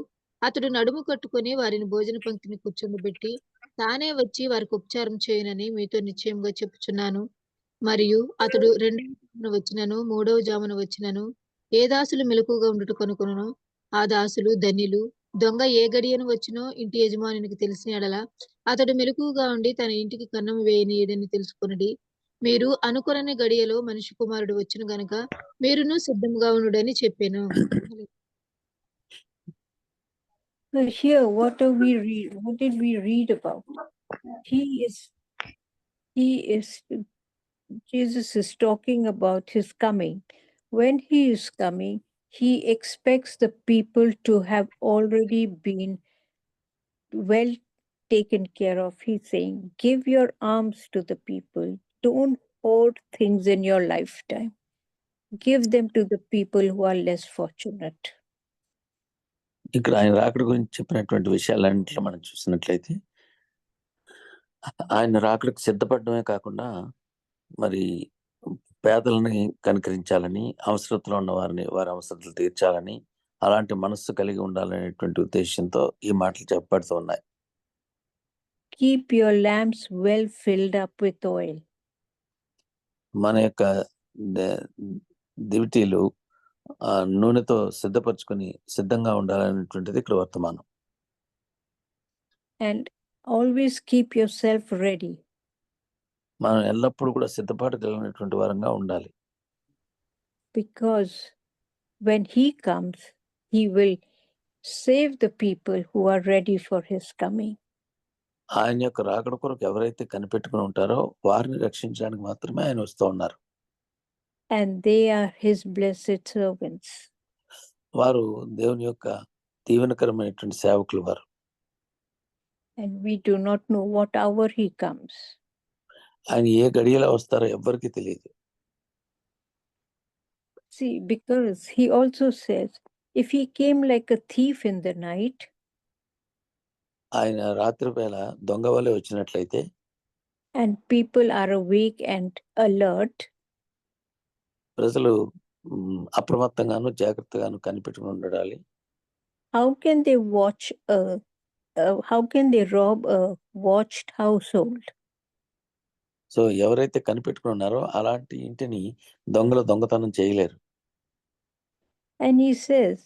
[SPEAKER 6] అతడు నడుము కట్టుకొని వారిని భోజన పంక్తిని కూర్చొండబెట్టి తానే వచ్చి వారికి ఉపచారం చేయనని మీతో నిశ్చయంగా చెప్పుచున్నాను. మరియు అతడు 2వ జామున వచ్చినను 3వ జామున వచ్చినను ఏ దాసులు మెలకువగా ఉండుట కనుగొనను ఆ దాసులు ధన్యులు. దొంగ ఏ గడియను వచ్చునో ఇంటి యజమానునికి తెలిసిన ఎడల అతడు మెలకువగా ఉండి తన ఇంటికి కన్నం వేయనీయడని తెలుసుకొనుడి. మీరు అనుకొనని గడియలో మనిషి కుమారుడు వచ్చును గనుక మీరును సిద్ధంగా ఉండుడని చెప్పెను.
[SPEAKER 4] So here, what did we read about? Jesus is talking about his coming. When he is coming, he expects the people to have already been well taken care of. He's saying, give your alms to the people. Don't hoard things in your lifetime. Give them to the people who are less fortunate.
[SPEAKER 5] ఇక్కడ ఆయన రాకడ గురించి చెప్పినటువంటి విషయాలన్నింటిలో మనం చూసినట్లయితే ఆయన రాకడకు సిద్ధపడమే కాకుండా మరి పేదలని కనికరించాలని, అవసరతలో ఉన్న వారి అవసరతలు తీర్చాలని, అలాంటి మనస్సు కలిగి ఉండాలనేటువంటి ఉద్దేశంతో ఈ మాటలు చెప్పబడుతూ ఉన్నాయి.
[SPEAKER 4] Keep your lamps well filled up with oil.
[SPEAKER 5] మన యొక్క దివిటీలు నూనెతో సిద్ధపరచుకొని సిద్ధంగా ఉండాలనేటువంటిది ఇక్కడ వర్తమానం.
[SPEAKER 4] And always keep yourself ready.
[SPEAKER 5] మనం ఎల్లప్పుడూ కూడా సిద్ధపాటు కలిగినటువంటి వారంగా ఉండాలి.
[SPEAKER 4] Because when he comes, he will save the people who are ready for his coming.
[SPEAKER 5] ఆయన యొక్క రాకడ కొరకు ఎవరైతే కనిపెట్టుకుని ఉంటారో వారిని రక్షించడానికి మాత్రమే ఆయన వస్తూ ఉన్నారు.
[SPEAKER 4] And they are his blessed servants.
[SPEAKER 5] వారు దేవుని యొక్క దీవెనకరమైనటువంటి సేవకులు వారు.
[SPEAKER 4] And we do not know what hour he comes.
[SPEAKER 5] ఆయన ఏ గడియలో వస్తారో ఎవ్వరికీ తెలియదు.
[SPEAKER 4] See, because he also says, if he came like a thief in the night,
[SPEAKER 5] ఆయన రాత్రి వేళ దొంగ వలె వచ్చినట్లయితే
[SPEAKER 4] and people are awake and alert,
[SPEAKER 5] ప్రజలు అప్రమత్తంగాను జాగ్రత్తగాను కనిపెట్టుకుని ఉండాలి.
[SPEAKER 4] how can they how can they rob a watched household?
[SPEAKER 5] So ఎవరైతే కనిపెట్టుకుని ఉన్నారో అలాంటి ఇంటిని దొంగలు దొంగతనం చేయలేరు.
[SPEAKER 4] And he says,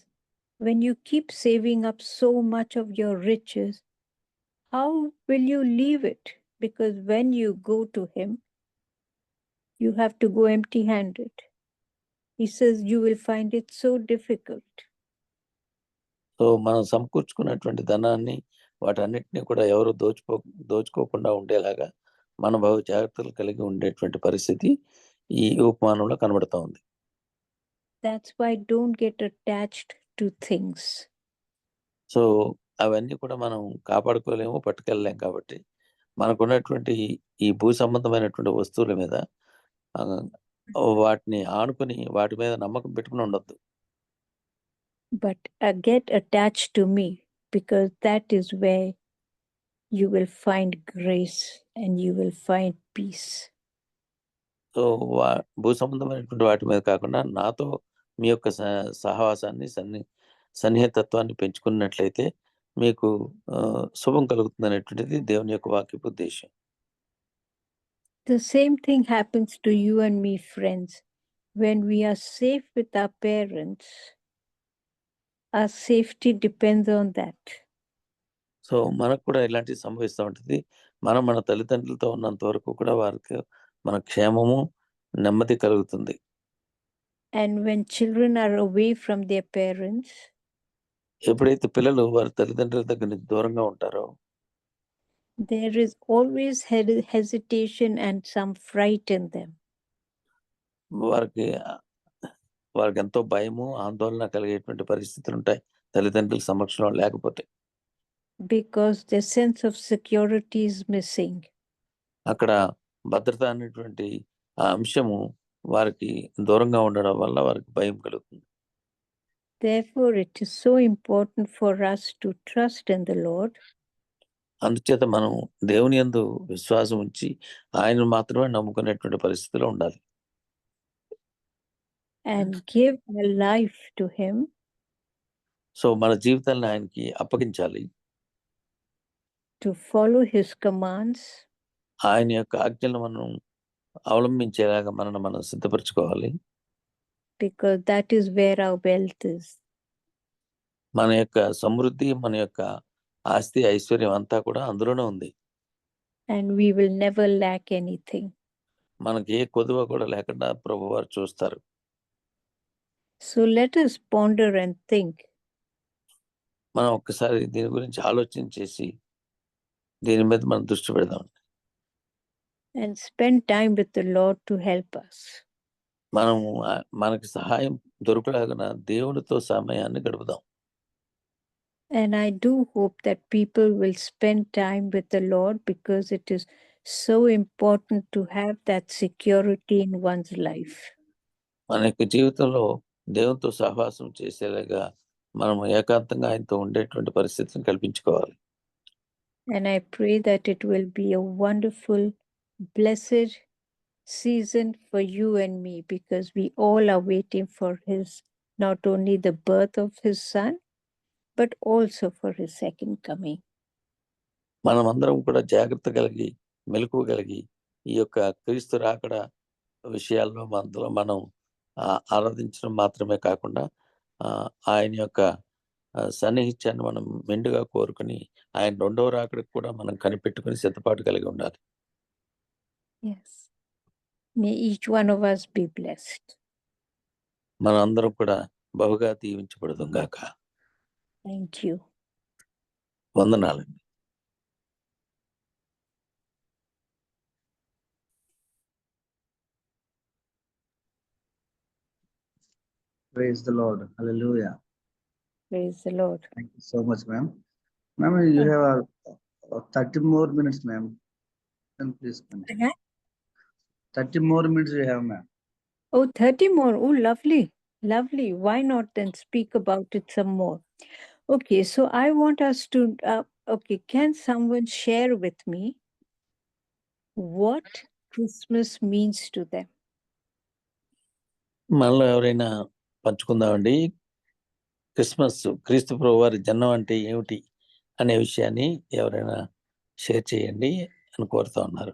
[SPEAKER 4] when you keep saving up so much of your riches, how will you leave it? Because when you go to him, you have to go empty-handed. He says you will find it so difficult.
[SPEAKER 5] So మనం సమకూర్చుకున్నటువంటి ధనాన్ని వాటన్నిటిని కూడా ఎవరు దోచుకోకుండా ఉండేలాగా మన బహు జాగ్రత్తలు కలిగి ఉండేటువంటి పరిస్థితి ఈ ఉపమానంలో కనబడుతూ ఉంది.
[SPEAKER 4] That's why don't get attached to things.
[SPEAKER 5] So అవన్నీ కూడా మనం కాపాడుకోలేము, పట్టుకెళ్ళలేం. కాబట్టి మనకున్నటువంటి ఈ భూ సంబంధమైనటువంటి వస్తువుల మీద వాటిని ఆనుకుని వాటి మీద నమ్మకం పెట్టుకుని ఉండొద్దు.
[SPEAKER 4] But get attached to me, because that is where you will find grace and you will find peace.
[SPEAKER 5] So భూ సంబంధమైనటువంటి వాటి మీద కాకుండా నాతో మీ యొక్క సహవాసాన్ని సన్నిహితత్వాన్ని పెంచుకున్నట్లయితే మీకు శుభం కలుగుతుంది అనేటువంటిది దేవుని యొక్క వాక్యపు ఉద్దేశం.
[SPEAKER 4] The same thing happens to you and me, friends. When we are safe with our parents, our safety depends on that.
[SPEAKER 5] So మనకు కూడా ఇలాంటివి సంభవిస్తూ ఉంటుంది. మన తల్లిదండ్రులతో ఉన్నంత వరకు కూడా వారికి మన క్షేమము నెమ్మది కలుగుతుంది.
[SPEAKER 4] And when children are away from their parents,
[SPEAKER 5] ఎప్పుడైతే పిల్లలు వారి తల్లిదండ్రుల దగ్గర నుంచి దూరంగా ఉంటారో
[SPEAKER 4] there is always hesitation and some fright in them.
[SPEAKER 5] వారికి ఎంతో భయము, ఆందోళన కలిగేటువంటి పరిస్థితులు ఉంటాయి తల్లిదండ్రుల సమక్షంలో లేకపోతే.
[SPEAKER 4] Because their sense of security is missing.
[SPEAKER 5] అక్కడ భద్రత అనేటువంటి ఆ అంశము వారికి దూరంగా ఉండడం వల్ల వారికి భయం కలుగుతుంది.
[SPEAKER 4] Therefore, it is so important for us to trust in the Lord.
[SPEAKER 5] అందుచేత మనం దేవుని యందు విశ్వాసం ఉంచి ఆయన మాత్రమే నమ్ముకునేటువంటి పరిస్థితిలో ఉండాలి.
[SPEAKER 4] And give our life to him.
[SPEAKER 5] So మన జీవితాన్ని ఆయనకి అప్పగించాలి.
[SPEAKER 4] To follow his commands.
[SPEAKER 5] ఆయన యొక్క ఆజ్ఞలను మనం అవలంబించేలాగా మనం సిద్ధపరచుకోవాలి.
[SPEAKER 4] Because that is where our wealth is.
[SPEAKER 5] మన యొక్క సమృద్ధి, మన యొక్క ఆస్తి, ఐశ్వర్యం అంతా కూడా అందులోనే ఉంది.
[SPEAKER 4] And we will never lack anything.
[SPEAKER 5] మనకి ఏ కొదువ కూడా లేకుండా ప్రభువారు చూస్తారు.
[SPEAKER 4] So let us ponder and think
[SPEAKER 5] మనం ఒక్కసారి దీని గురించి ఆలోచన చేసి దీని మీద మనం దృష్టి పెడదాం.
[SPEAKER 4] and spend time with the Lord to help us.
[SPEAKER 5] మనం మనకి సహాయం దొరకలాగిన దేవునితో సమయాన్ని గడుపుదాం.
[SPEAKER 4] And I do hope that people will spend time with the Lord, because it is so important to have that security in one's life.
[SPEAKER 5] మన యొక్క జీవితంలో దేవునితో సహవాసం చేసేలాగా మనం ఏకాంతంగా ఆయనతో ఉండేటువంటి పరిస్థితిని కల్పించుకోవాలి.
[SPEAKER 4] And I pray that it will be a wonderful, blessed season for you and me, because we all are waiting for his, not only the birth of his son, but also for his second coming.
[SPEAKER 5] మనమందరం కూడా జాగ్రత్త కలిగి, మెలకువ కలిగి ఈ యొక్క క్రీస్తు రాకడ విషయాల్లో మనం ఆరాధించడం మాత్రమే కాకుండా ఆయన యొక్క సన్నిహిత్యాన్ని మనం మెండుగా కోరుకుని ఆయన రెండవ రాకడకు కూడా మనం కనిపెట్టుకుని సిద్ధపాటు కలిగి ఉండాలి.
[SPEAKER 4] Yes. May each one of us be blessed.
[SPEAKER 5] మనం అందరం కూడా బహుగా దీవించబడదాం గాక.
[SPEAKER 4] Thank you.
[SPEAKER 5] వందనాలండి.
[SPEAKER 1] Praise the Lord. Hallelujah.
[SPEAKER 4] Praise the Lord.
[SPEAKER 1] Thank you so much, ma'am. Ma'am, you have 30 more minutes, ma'am. Then please continue. 30 more minutes you have, ma'am.
[SPEAKER 4] Oh, 30 more. Oh, lovely. Lovely. Why not then speak about it some more? Okay, so I want us to, okay, can someone share with me what Christmas means to them?
[SPEAKER 5] మనలో ఎవరైనా పంచుకుందామండి. Christmas, క్రీస్తు ప్రభువారి జన్మం అంటే ఏమిటి అనే విషయాన్ని ఎవరైనా షేర్ చేయండి అని కోరుతా ఉన్నారు.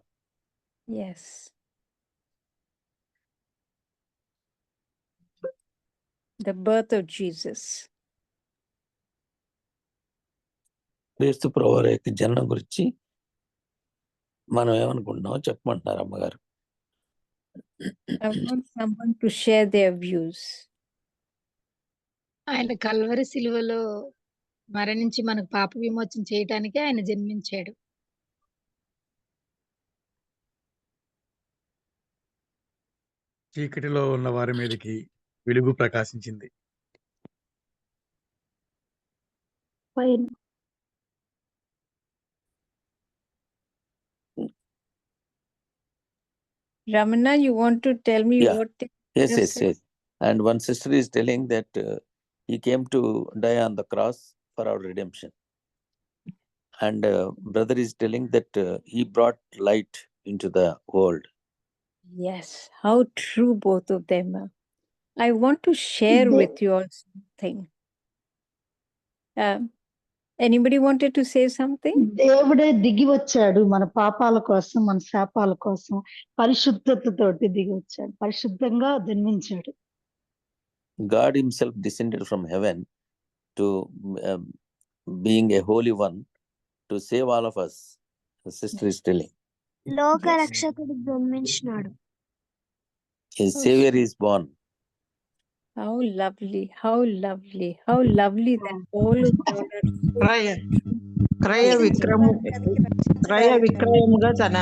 [SPEAKER 4] Yes. The birth of Jesus.
[SPEAKER 5] క్రీస్తు ప్రభువారి యొక్క జన్మం గురించి మనం ఏమనుకుంటున్నామో చెప్పమంటున్నారు అమ్మగారు.
[SPEAKER 4] I want someone to share their views.
[SPEAKER 6] ఆయన కల్వరి శిలువలో మరణించి మనకు పాప విమోచన చేయటానికి ఆయన జన్మించాడు.
[SPEAKER 7] చీకటిలో ఉన్న వారి మీదకి వెలుగు ప్రకాశించింది.
[SPEAKER 4] Ramana, you want to tell me
[SPEAKER 5] Yeah.
[SPEAKER 4] what they
[SPEAKER 5] Yes,
[SPEAKER 4] just
[SPEAKER 5] yes,
[SPEAKER 4] said?
[SPEAKER 5] yes. And one sister is telling that he came to die on the cross for our redemption. And brother is telling that he brought light into the world.
[SPEAKER 4] Yes, how true both of them are. I want to share with you all something. Anybody wanted to say something?
[SPEAKER 8] దేవుడే దిగి వచ్చాడు మన పాపాల కోసం, మన శాపాల కోసం. పరిశుద్ధతతోటి దిగి వచ్చాడు, పరిశుద్ధంగా జన్మించాడు.
[SPEAKER 5] God himself descended from heaven to being a holy one to save all of us. The sister is telling.
[SPEAKER 9] లోక రక్షకుడు జన్మించినాడు.
[SPEAKER 5] His savior is born.
[SPEAKER 4] How lovely, how lovely, how lovely that all of you are.
[SPEAKER 2] క్రయ విక్రయముగా తన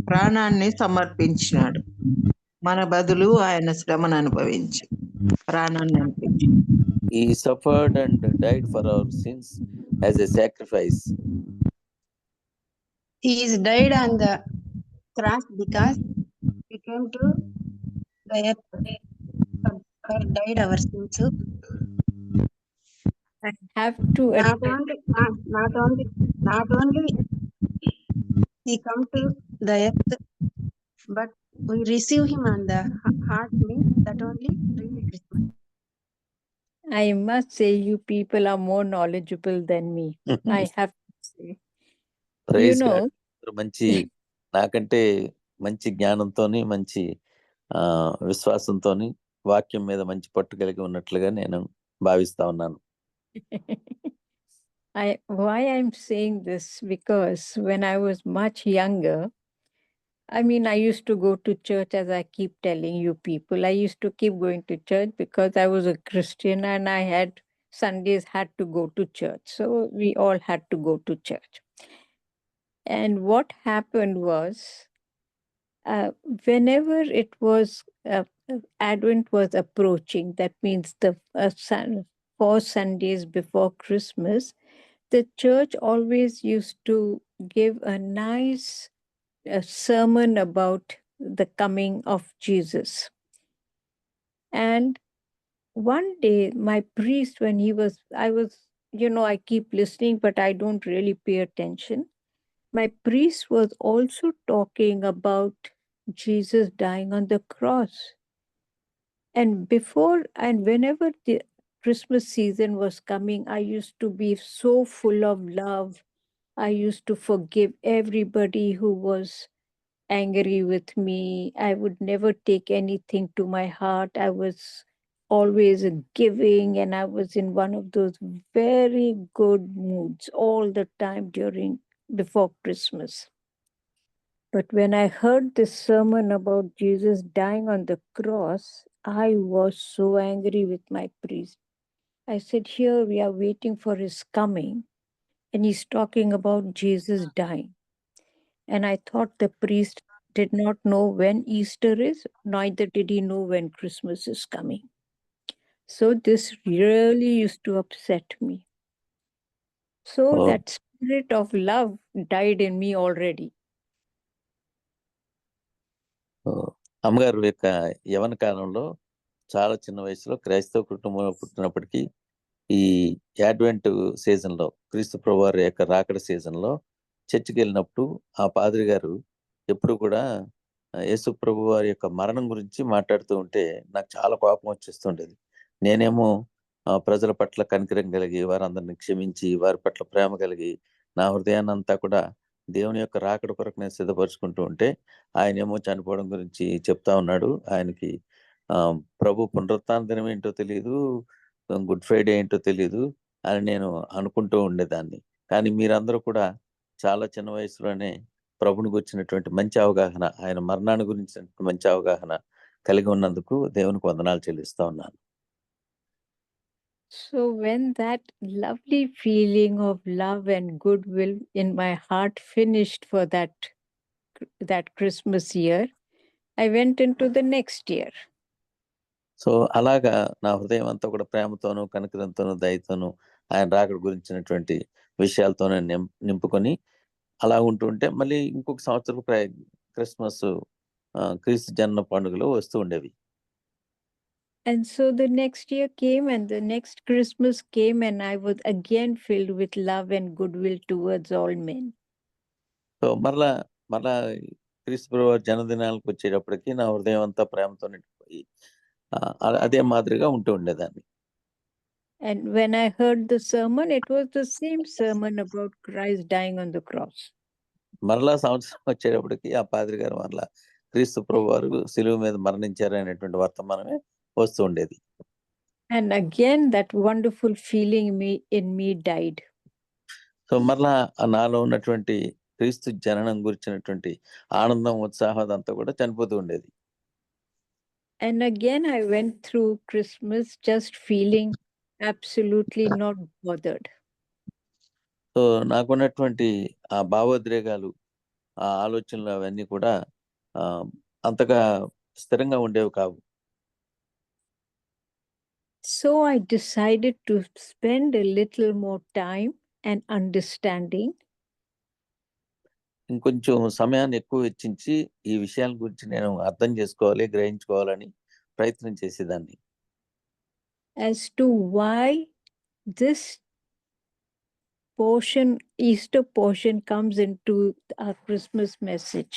[SPEAKER 2] ప్రాణాన్ని సమర్పించినాడు. మన బదులు ఆయన శ్రమను అనుభవించి ప్రాణాన్ని అర్పించి
[SPEAKER 5] He suffered and died for our sins as a sacrifice.
[SPEAKER 9] He is died on the cross because he came to the earth for died our sins.
[SPEAKER 4] I have to
[SPEAKER 9] Not only he come to the earth, but we receive him on the heart, means that only really Christmas.
[SPEAKER 4] I must say you people are more knowledgeable than me. I have to say.
[SPEAKER 5] Praise
[SPEAKER 4] know,
[SPEAKER 5] God. మంచి నాకంటే మంచి జ్ఞానంతోని మంచి విశ్వాసంతోని వాక్యం మీద మంచి పట్టు కలిగి ఉన్నట్లుగా నేను భావిస్తా ఉన్నాను.
[SPEAKER 4] Why I'm saying this, because when I was much younger, I mean, I used to go to church, as I keep telling you people. I used to keep going to church because I was a Christian and I had Sundays had to go to church. So we all had to go to church. And what happened was, whenever it was Advent was approaching, that means the 4 Sundays before Christmas, the church always used to give a nice sermon about the coming of Jesus. And one day, my priest, when I keep listening, but I don't really pay attention. My priest was also talking about Jesus dying on the cross. And whenever the Christmas season was coming, I used to be so full of love. I used to forgive everybody who was angry with me. I would never take anything to my heart. I was always giving, and I was in one of those very good moods all the time before Christmas. But when I heard this sermon about Jesus dying on the cross, I was so angry with my priest. I said, here we are waiting for his coming, and he's talking about Jesus dying. And I thought the priest did not know when Easter is, neither did he know when Christmas is coming. So this really used to upset me. So that spirit of love died in me already.
[SPEAKER 5] అమ్మగారు యొక్క యవన కాలంలో చాలా చిన్న వయసులో క్రైస్తవ కుటుంబంలో పుట్టినప్పటికీ ఈ యాడ్వెంట్ సీజన్లో క్రీస్తు ప్రభువారి యొక్క రాకడ సీజన్లో చర్చికి వెళ్ళినప్పుడు ఆ పాద్రి గారు ఎప్పుడు కూడా యేసు ప్రభు వారి యొక్క మరణం గురించి మాట్లాడుతూ ఉంటే నాకు చాలా కోపం వచ్చేస్తుండేది. నేనేమో ప్రజల పట్ల కనికరం కలిగి వారందరిని క్షమించి వారి పట్ల ప్రేమ కలిగి నా హృదయాన్ని అంతా కూడా దేవుని యొక్క రాకడ కొరకు నేను సిద్ధపరుచుకుంటూ ఉంటే ఆయనేమో చనిపోవడం గురించి చెప్తా ఉన్నాడు. ఆయనకి ప్రభు పునరుత్థాన దినం ఏంటో తెలియదు, గుడ్ ఫ్రైడే ఏంటో తెలియదు అని నేను అనుకుంటూ ఉండేదాన్ని. కానీ మీరందరూ కూడా చాలా చిన్న వయసులోనే ప్రభుని గురించినటువంటి మంచి అవగాహన, ఆయన మరణాన్ని గురించినటువంటి మంచి అవగాహన కలిగి ఉన్నందుకు దేవునికి వందనాలు చెల్లిస్తా ఉన్నాను.
[SPEAKER 4] So when that lovely feeling of love and goodwill in my heart finished for that Christmas year, I went into the next year.
[SPEAKER 5] So అలాగా నా హృదయం అంతా కూడా ప్రేమతోనూ కనికరంతోనూ దయతోనూ ఆయన రాకడ గురించినటువంటి విషయాలతోనే నింపుకొని అలా ఉంటుంటే మళ్ళీ ఇంకొక సంవత్సరం క్రిస్మస్ క్రీస్తు జన్మ పండుగలు వస్తూ ఉండేవి.
[SPEAKER 4] And so the next year came, and the next Christmas came, and I was again filled with love and goodwill towards all men.
[SPEAKER 5] So మరలా క్రీస్తు ప్రభువు జన్మదినాలకు వచ్చేటప్పటికి నా హృదయం అంతా ప్రేమతో నిండిపోయి అదే మాదిరిగా ఉంటూ ఉండేదాన్ని.
[SPEAKER 4] And when I heard the sermon, it was the same sermon about Christ dying on the cross.
[SPEAKER 5] మరలా సంవత్సరం వచ్చేటప్పటికి ఆ పాద్రి గారు మరలా క్రీస్తు ప్రభు వారు సిలువ మీద మరణించారు అనేటువంటి వర్తమానమే వస్తూ ఉండేది.
[SPEAKER 4] And again that wonderful feeling in me died.
[SPEAKER 5] So మరలా నాలో ఉన్నటువంటి క్రీస్తు జననం గురించినటువంటి ఆనందం, ఉత్సాహం అదంతా కూడా చనిపోతూ ఉండేది.
[SPEAKER 4] And again I went through Christmas just feeling absolutely not bothered.
[SPEAKER 5] So నాకున్నటువంటి ఆ భావోద్రేగాలు, ఆ ఆలోచనలు అవన్నీ కూడా అంతగా స్థిరంగా ఉండేవి కావు.
[SPEAKER 4] So I decided to spend a little more time and understanding.
[SPEAKER 5] ఇంకొంచెం సమయాన్ని ఎక్కువ వెచ్చించి ఈ విషయాల గురించి నేను అర్థం చేసుకోవాలి, గ్రహించుకోవాలని ప్రయత్నం చేసేదాన్ని.
[SPEAKER 4] As to why this Easter portion comes into our Christmas message.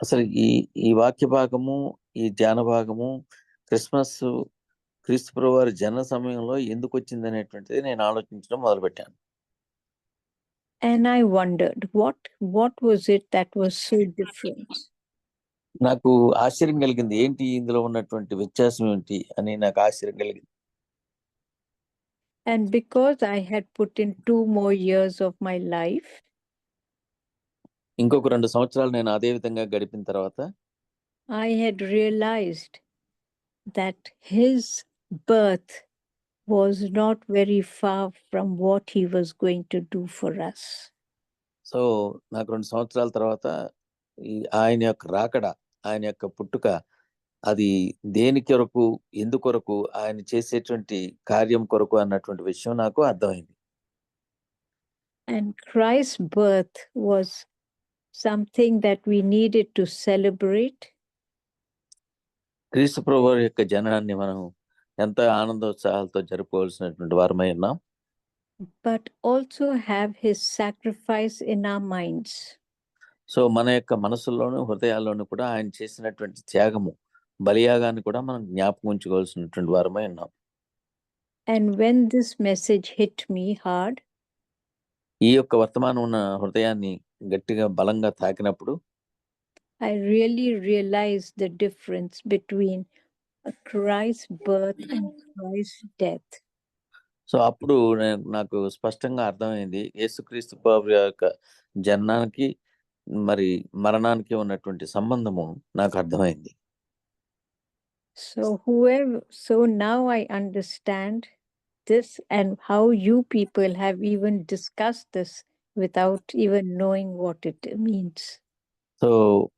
[SPEAKER 5] అసలు ఈ వాక్య భాగము, ఈ ధ్యాన భాగము క్రీస్తు ప్రభువు వారి జన్మ సమయంలో ఎందుకు వచ్చింది అనేటువంటిది నేను ఆలోచించడం మొదలుపెట్టాను.
[SPEAKER 4] And I wondered what was it that was so different.
[SPEAKER 5] నాకు ఆశ్చర్యం కలిగింది, ఏంటి ఇందులో ఉన్నటువంటి వ్యత్యాసం ఏంటి అని నాకు ఆశ్చర్యం కలిగింది.
[SPEAKER 4] And because I had put in 2 more years of my life,
[SPEAKER 5] ఇంకొక 2 సంవత్సరాలు నేను అదే విధంగా గడిపిన తర్వాత
[SPEAKER 4] I had realized that his birth was not very far from what he was going to do for us.
[SPEAKER 5] So నాకు 2 సంవత్సరాల తర్వాత ఆయన యొక్క రాకడ, ఆయన యొక్క పుట్టుక అది దేని కొరకు, ఎందుకొరకు, ఆయన చేసేటువంటి కార్యం కొరకు అన్నటువంటి విషయం నాకు అర్థమైంది.
[SPEAKER 4] And Christ's birth was something that we needed to celebrate.
[SPEAKER 5] క్రీస్తు ప్రభువు యొక్క జననాన్ని మనం ఎంత ఆనందోత్సాహాలతో జరుపుకోవాల్సినటువంటి వారమై ఉన్నాం.
[SPEAKER 4] But also have his sacrifice in our minds.
[SPEAKER 5] So మన యొక్క మనసుల్లోనూ హృదయాల్లోనూ కూడా ఆయన చేసినటువంటి త్యాగము, బలియాగాన్ని కూడా మనం జ్ఞాపకం ఉంచుకోవాల్సినటువంటి వారమై ఉన్నాం.
[SPEAKER 4] And when this message hit me hard,
[SPEAKER 5] ఈ యొక్క వర్తమానం ఉన్న హృదయాన్ని గట్టిగా బలంగా తాకినప్పుడు
[SPEAKER 4] I really realized the difference between Christ's birth and Christ's death.
[SPEAKER 5] So అప్పుడు నాకు స్పష్టంగా అర్థమైంది యేసుక్రీస్తు ప్రభు యొక్క జననానికి మరి మరణానికి ఉన్నటువంటి సంబంధము నాకు అర్థమైంది.
[SPEAKER 4] So now I understand this and how you people have even discussed this without even knowing what it means.
[SPEAKER 5] So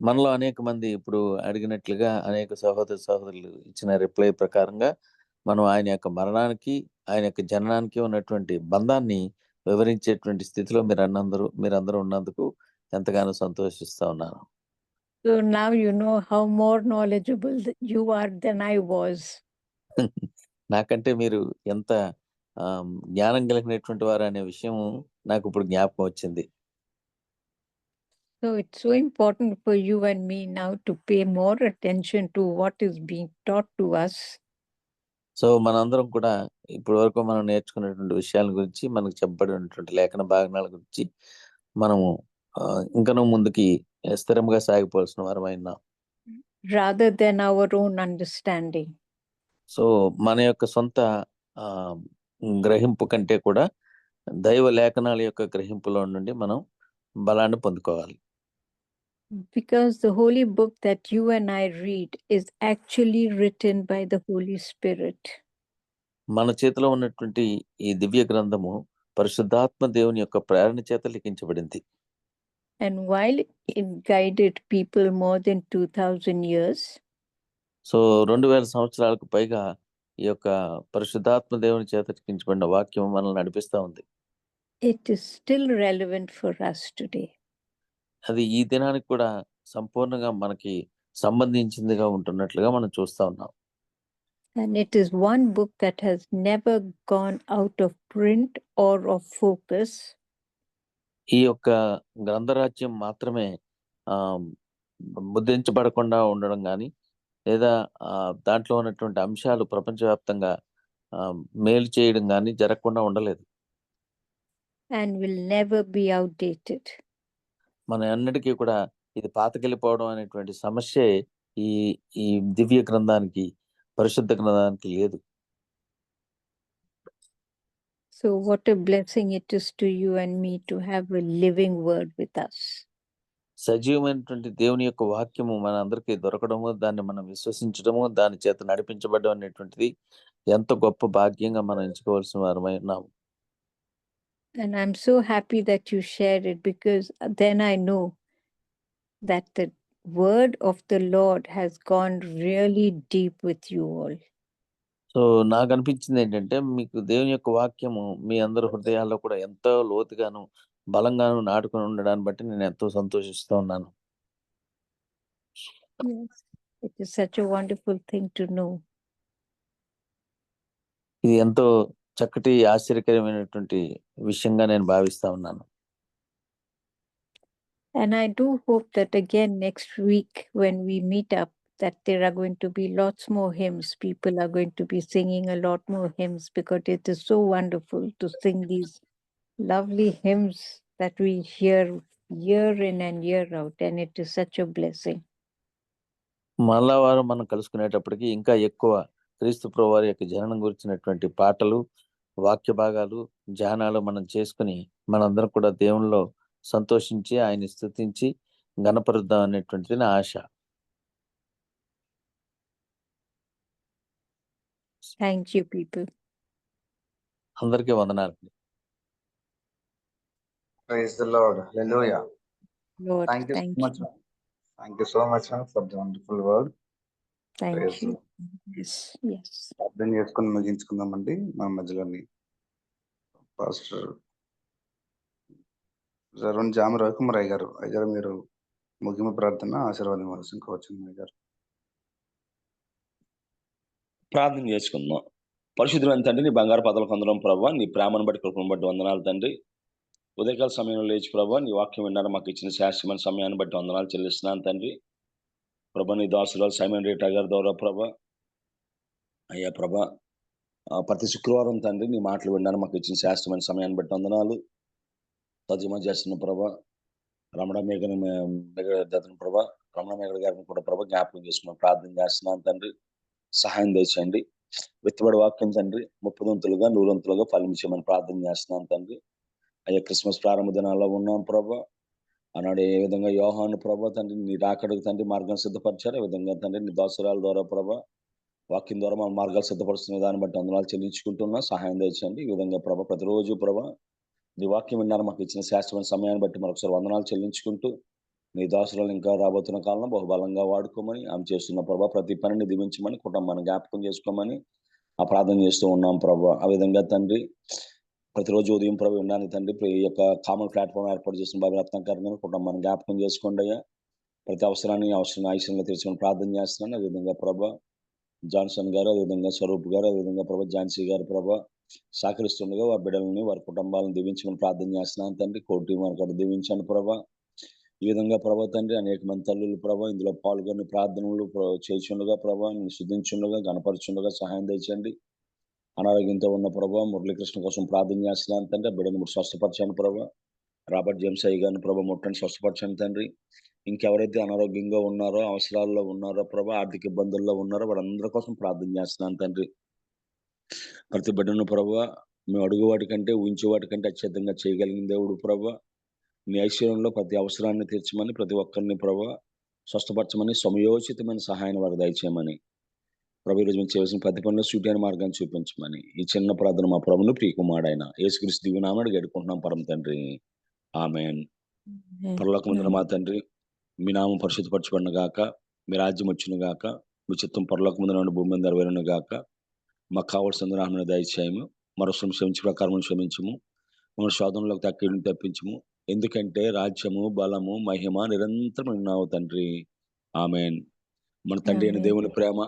[SPEAKER 5] మనలో అనేక మంది ఇప్పుడు అడిగినట్లుగా అనేక సహోదరులు ఇచ్చిన రిప్లై ప్రకారంగా మనం ఆయన యొక్క మరణానికి, ఆయన యొక్క జననానికి ఉన్నటువంటి బంధాన్ని వివరించేటువంటి స్థితిలో మీరందరూ ఉన్నందుకు ఎంతగానో సంతోషిస్తా ఉన్నాను.
[SPEAKER 4] So now you know how more knowledgeable you are than I was.
[SPEAKER 5] నాకంటే మీరు ఎంత జ్ఞానం కలిగినటువంటి వారు అనే విషయం నాకు ఇప్పుడు జ్ఞాపకం వచ్చింది.
[SPEAKER 4] So it's so important for you and me now to pay more attention to what is being taught to us.
[SPEAKER 5] So మనందరం కూడా ఇప్పటి వరకు మనం నేర్చుకున్నటువంటి విషయాల గురించి, మనకు చెప్పబడినటువంటి లేఖన భాగనాల గురించి మనము ఇంకనూ ముందుకి స్థిరంగా సాగిపోవాల్సిన వారమైనా,
[SPEAKER 4] rather than our own understanding.
[SPEAKER 5] So మన యొక్క సొంత గ్రహింపు కంటే కూడా దైవ లేఖనాల యొక్క గ్రహింపులో నుండి మనం బలాన్ని పొందుకోవాలి.
[SPEAKER 4] Because the holy book that you and I read is actually written by the Holy Spirit.
[SPEAKER 5] మన చేతిలో ఉన్నటువంటి ఈ దివ్య గ్రంథము పరిశుద్ధాత్మ దేవుని యొక్క ప్రేరణ చేత లిఖించబడింది.
[SPEAKER 4] And while it guided people more than 2000 years,
[SPEAKER 5] so 2000 సంవత్సరాలకు పైగా ఈ యొక్క పరిశుద్ధాత్మ దేవుని చేత లిఖించబడిన వాక్యం మనల్ని నడిపిస్తా ఉంది.
[SPEAKER 4] it is still relevant for us today.
[SPEAKER 5] అది ఈ దినానికి కూడా సంపూర్ణంగా మనకి సంబంధించిందిగా ఉంటున్నట్లుగా మనం చూస్తా ఉన్నాం.
[SPEAKER 4] And it is one book that has never gone out of print or of focus.
[SPEAKER 5] ఈ యొక్క గ్రంథరాజ్యం మాత్రమే ముద్రించబడకుండా ఉండడం కానీ, లేదా దాంట్లో ఉన్నటువంటి అంశాలు ప్రపంచవ్యాప్తంగా మేలు చేయడం కానీ జరగకుండా ఉండలేదు.
[SPEAKER 4] And will never be outdated.
[SPEAKER 5] మన అన్నిటికీ కూడా ఇది పాతకెళ్ళిపోవడం అనేటువంటి సమస్య ఈ దివ్య గ్రంథానికి, పరిశుద్ధ గ్రంథానికి లేదు.
[SPEAKER 4] So what a blessing it is to you and me to have a living word with us.
[SPEAKER 5] సజీవమైనటువంటి దేవుని యొక్క వాక్యము మన అందరికీ దొరకడము, దాన్ని మనం విశ్వసించడము, దాని చేత నడిపించబడడం అనేటువంటిది ఎంత గొప్ప భాగ్యంగా మనం ఎంచుకోవాల్సిన వారమై ఉన్నాము.
[SPEAKER 4] And I'm so happy that you shared it, because then I know that the word of the Lord has gone really deep with you all.
[SPEAKER 5] So నాకు అనిపించింది ఏంటంటే, మీకు దేవుని యొక్క వాక్యము మీ అందరి హృదయాల్లో కూడా ఎంతో లోతుగాను బలంగాను నాటుకొని ఉండడాన్ని బట్టి నేను ఎంతో సంతోషిస్తూ ఉన్నాను.
[SPEAKER 4] Yes, it is such a wonderful thing to know.
[SPEAKER 5] ఇది ఎంతో చక్కటి ఆశ్చర్యకరమైనటువంటి విషయంగా నేను భావిస్తా ఉన్నాను.
[SPEAKER 4] And I do hope that again next week when we meet up, that there are going to be lots more hymns. People are going to be singing a lot more hymns, because it is so wonderful to sing these lovely hymns that we hear year in and year out, and it is such a blessing.
[SPEAKER 5] మళ్ళా వారం మనం కలుసుకునేటప్పటికి ఇంకా ఎక్కువ క్రీస్తు ప్రభువారి యొక్క జననం గురించినటువంటి పాటలు, వాక్య భాగాలు, ధ్యానాలు మనం చేసుకుని మనందరం కూడా దేవునిలో సంతోషించి ఆయన్ని స్తుతించి గణపరుద్దాం అనేటువంటిది నా ఆశ.
[SPEAKER 4] Thank you, people.
[SPEAKER 5] అందరికీ వందనాలు.
[SPEAKER 1] Praise the Lord. Hallelujah.
[SPEAKER 4] Lord,
[SPEAKER 1] Thank you so
[SPEAKER 4] thank
[SPEAKER 1] much,
[SPEAKER 4] you.
[SPEAKER 1] ma'am. Thank you so much, ma'am, for the wonderful word.
[SPEAKER 4] Thank
[SPEAKER 1] Praise the
[SPEAKER 4] you.
[SPEAKER 1] Lord.
[SPEAKER 4] Yes, yes.
[SPEAKER 1] ప్రార్థన చేసుకుని ముగించుకుందామండి. మన మధ్యలోని pastor జరుణ్ జామ రవికుమార్ అయ్యారు మీరు ముగింపు ప్రార్థన ఆశీర్వాదం ఇవ్వాల్సిందిగా కోరుచున్నాను అయ్యగారు.
[SPEAKER 10] ప్రార్థన చేసుకుందాం. పరిశుద్ధులైన తండ్రి, నీ బంగారు పదలకు అందరం ప్రభావ, నీ ప్రేమను బట్టి కృపను బట్టి వందనాలు తండ్రి. ఉదయకాల సమయంలో లేచి ప్రభావ నీ వాక్యం విన్నారు మాకు ఇచ్చిన శాశ్వతమైన సమయాన్ని బట్టి వందనాలు చెల్లిస్తున్నాను తండ్రి. ప్రభా నీ దాసురాలు సైమన్ రేటా గారి ద్వారా ప్రభా అయ్యా ప్రభా ప్రతి శుక్రవారం తండ్రి నీ మాటలు విన్నారు మాకు ఇచ్చిన శాశ్వతమైన సమయాన్ని బట్టి వందనాలు. తజమా చేస్తున్న ప్రభా రమణ మేఘన ప్రభా రమణ మేఘడ గారిని కూడా ప్రభా జ్ఞాపకం చేసుకున్నాం ప్రార్థన చేస్తున్నాను తండ్రి. సహాయం తెచ్చండి. వెత్తుబడి వాక్యం తండ్రి 30 100 ఫలించమని ప్రార్థన చేస్తున్నాను తండ్రి. అయ్యా క్రిస్మస్ ప్రారంభ దినాల్లో ఉన్నాం ప్రభా. ఆనాడు ఏ విధంగా యోహాను ప్రభా తండ్రి నీ రాకడకు తండ్రి మార్గం సిద్ధపరిచారు, ఏ విధంగా తండ్రి నీ దాసురాల ద్వారా ప్రభా వాక్యం ద్వారా మన మార్గాలు సిద్ధపరుస్తున్న దాన్ని బట్టి వందనాలు చెల్లించుకుంటున్నా. సహాయం తెచ్చండి. ఈ విధంగా ప్రభా ప్రతిరోజు ప్రభా నీ వాక్యం విన్నారు మాకు ఇచ్చిన శాశ్వతమైన సమయాన్ని బట్టి మరొకసారి వందనాలు చెల్లించుకుంటూ నీ దాసురాలు ఇంకా రాబోతున్న కాలంలో బహుబలంగా వాడుకోమని ఆమె చేస్తున్న ప్రభా ప్రతి పనిని దీవించమని కుటుంబాన్ని జ్ఞాపకం చేసుకోమని ఆ ప్రార్థన చేస్తూ ఉన్నాం ప్రభా. ఆ విధంగా తండ్రి ప్రతిరోజు ఉదయం ప్రభు వినడానికి తండ్రి ఈ యొక్క కామన్ ప్లాట్ఫామ్ ఏర్పాటు చేసిన బాబు రత్నాకర్ గారు కుటుంబాన్ని జ్ఞాపకం చేసుకోండి అయ్యా. ప్రతి అవసరాన్ని ఐశ్వర్యంగా తీర్చుకొని ప్రార్థన చేస్తున్నాను. అదేవిధంగా ప్రభా జాన్సన్ గారు, అదేవిధంగా స్వరూప్ గారు, అదేవిధంగా ప్రభా ఝాన్సీ గారు ప్రభా సహకరిస్తుండగా వారి బిడ్డలని వారి కుటుంబాలను దీవించమని ప్రార్థన చేస్తున్నాను తండ్రి. కోటి మనకు దీవించండి ప్రభా. ఈ విధంగా ప్రభా తండ్రి అనేక మంది తల్లులు ప్రభా ఇందులో పాల్గొని ప్రార్థనలు చేయించుండగా ప్రభా శుద్ధించుండగా గణపరచుండగా సహాయం తెచ్చండి. అనారోగ్యంతో ఉన్న ప్రభా మురళీకృష్ణ కోసం ప్రార్థన చేస్తున్నాను తండ్రి. బిడ్డను స్వస్థపరచండి ప్రభా. రాబర్ట్ జేమ్స్ అయ్య గారిని ప్రభా ముట్టని స్వస్థపరచండి తండ్రి. ఇంకెవరైతే అనారోగ్యంగా ఉన్నారో అవసరాల్లో ఉన్నారో ప్రభా ఆర్థిక ఇబ్బందుల్లో ఉన్నారో వారందరి కోసం ప్రార్థన చేస్తున్నాను తండ్రి. ప్రతి బిడ్డను ప్రభా మేము అడుగు వాటికంటే ఊహించే వాటికంటే అత్యధికంగా చేయగలిగిన దేవుడు ప్రభా. నీ ఐశ్వర్యంలో ప్రతి అవసరాన్ని తీర్చమని ప్రతి ఒక్కరిని ప్రభా స్వస్థపరచమని సమయోచితమైన సహాయాన్ని వారు దయచేయమని ప్రభు ఈరోజు మేము చేయవలసిన ప్రతి పనిలో సూటైన మార్గాన్ని చూపించమని ఈ చిన్న ప్రార్థన మా ప్రభును ప్రియకుమారుడైన యేసుక్రీస్తు దివ్యనామమున వేడుకుంటున్నాం పరమ తండ్రి. ఆమేన్. పరలోకమందున మా తండ్రి మీ నామం పరిశుద్ధపరచబడిన గాక, మీ రాజ్యం వచ్చును గాక, మీ చిత్తం పరలోకమందున భూమి మీద నెరవేరును గాక. మాకు కావాల్సిన రాహమును దయచేయము, మరో క్షమించే ప్రకారం క్షమించము, మన శోధనలోకి తప్పించము. ఎందుకంటే రాజ్యము బలము మహిమ నిరంతరం ఉన్నావు తండ్రి. ఆమేన్. మన తండ్రి అయిన దేవుని ప్రేమ,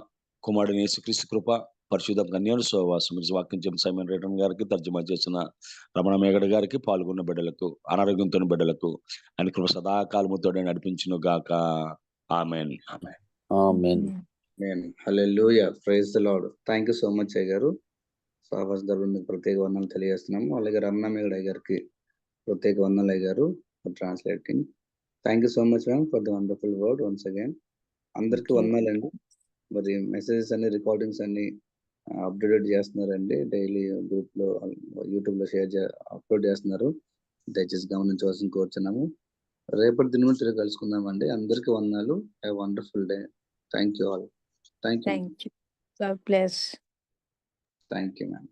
[SPEAKER 10] కుమారుడు యేసుక్రీస్తు కృప, పరిశుద్ధ కన్యల సహవాసం వాక్యం చెప్పిన సైమన్ రేటన్ గారికి, తర్జుమా చేసిన రమణ మేగడ గారికి, పాల్గొన్న బిడ్డలకు, అనారోగ్యంతో బిడ్డలకు ఆయన కృప సదాకాలముతో నడిపించును గాక. Amen.
[SPEAKER 5] Amen.
[SPEAKER 1] Hallelujah. Praise the lord. Thank you so much అయ్యారు. సహవాస దర్బార్ మీకు ప్రత్యేక వందనాలు తెలియజేస్తున్నాము. అలాగే రమణ మేగడ గారికి ప్రత్యేక వందనాలు అయ్యారు for translating. Thank you so much ma'am for the wonderful word once again. అందరికీ వందనాలండి. మరి మెసేజెస్ అన్ని రికార్డింగ్స్ అన్ని అప్డేట్ చేస్తున్నారండి. డైలీ గ్రూప్ లో యూట్యూబ్ లో అప్లోడ్ చేస్తున్నారు. దయచేసి గమనించవలసిన కోరుచున్నాము. రేపటి దినం తిరిగి కలుసుకుందామండి. అందరికీ వందనాలు. Have wonderful day. Thank you all. Thank you.
[SPEAKER 4] God bless.
[SPEAKER 1] Thank you ma'am.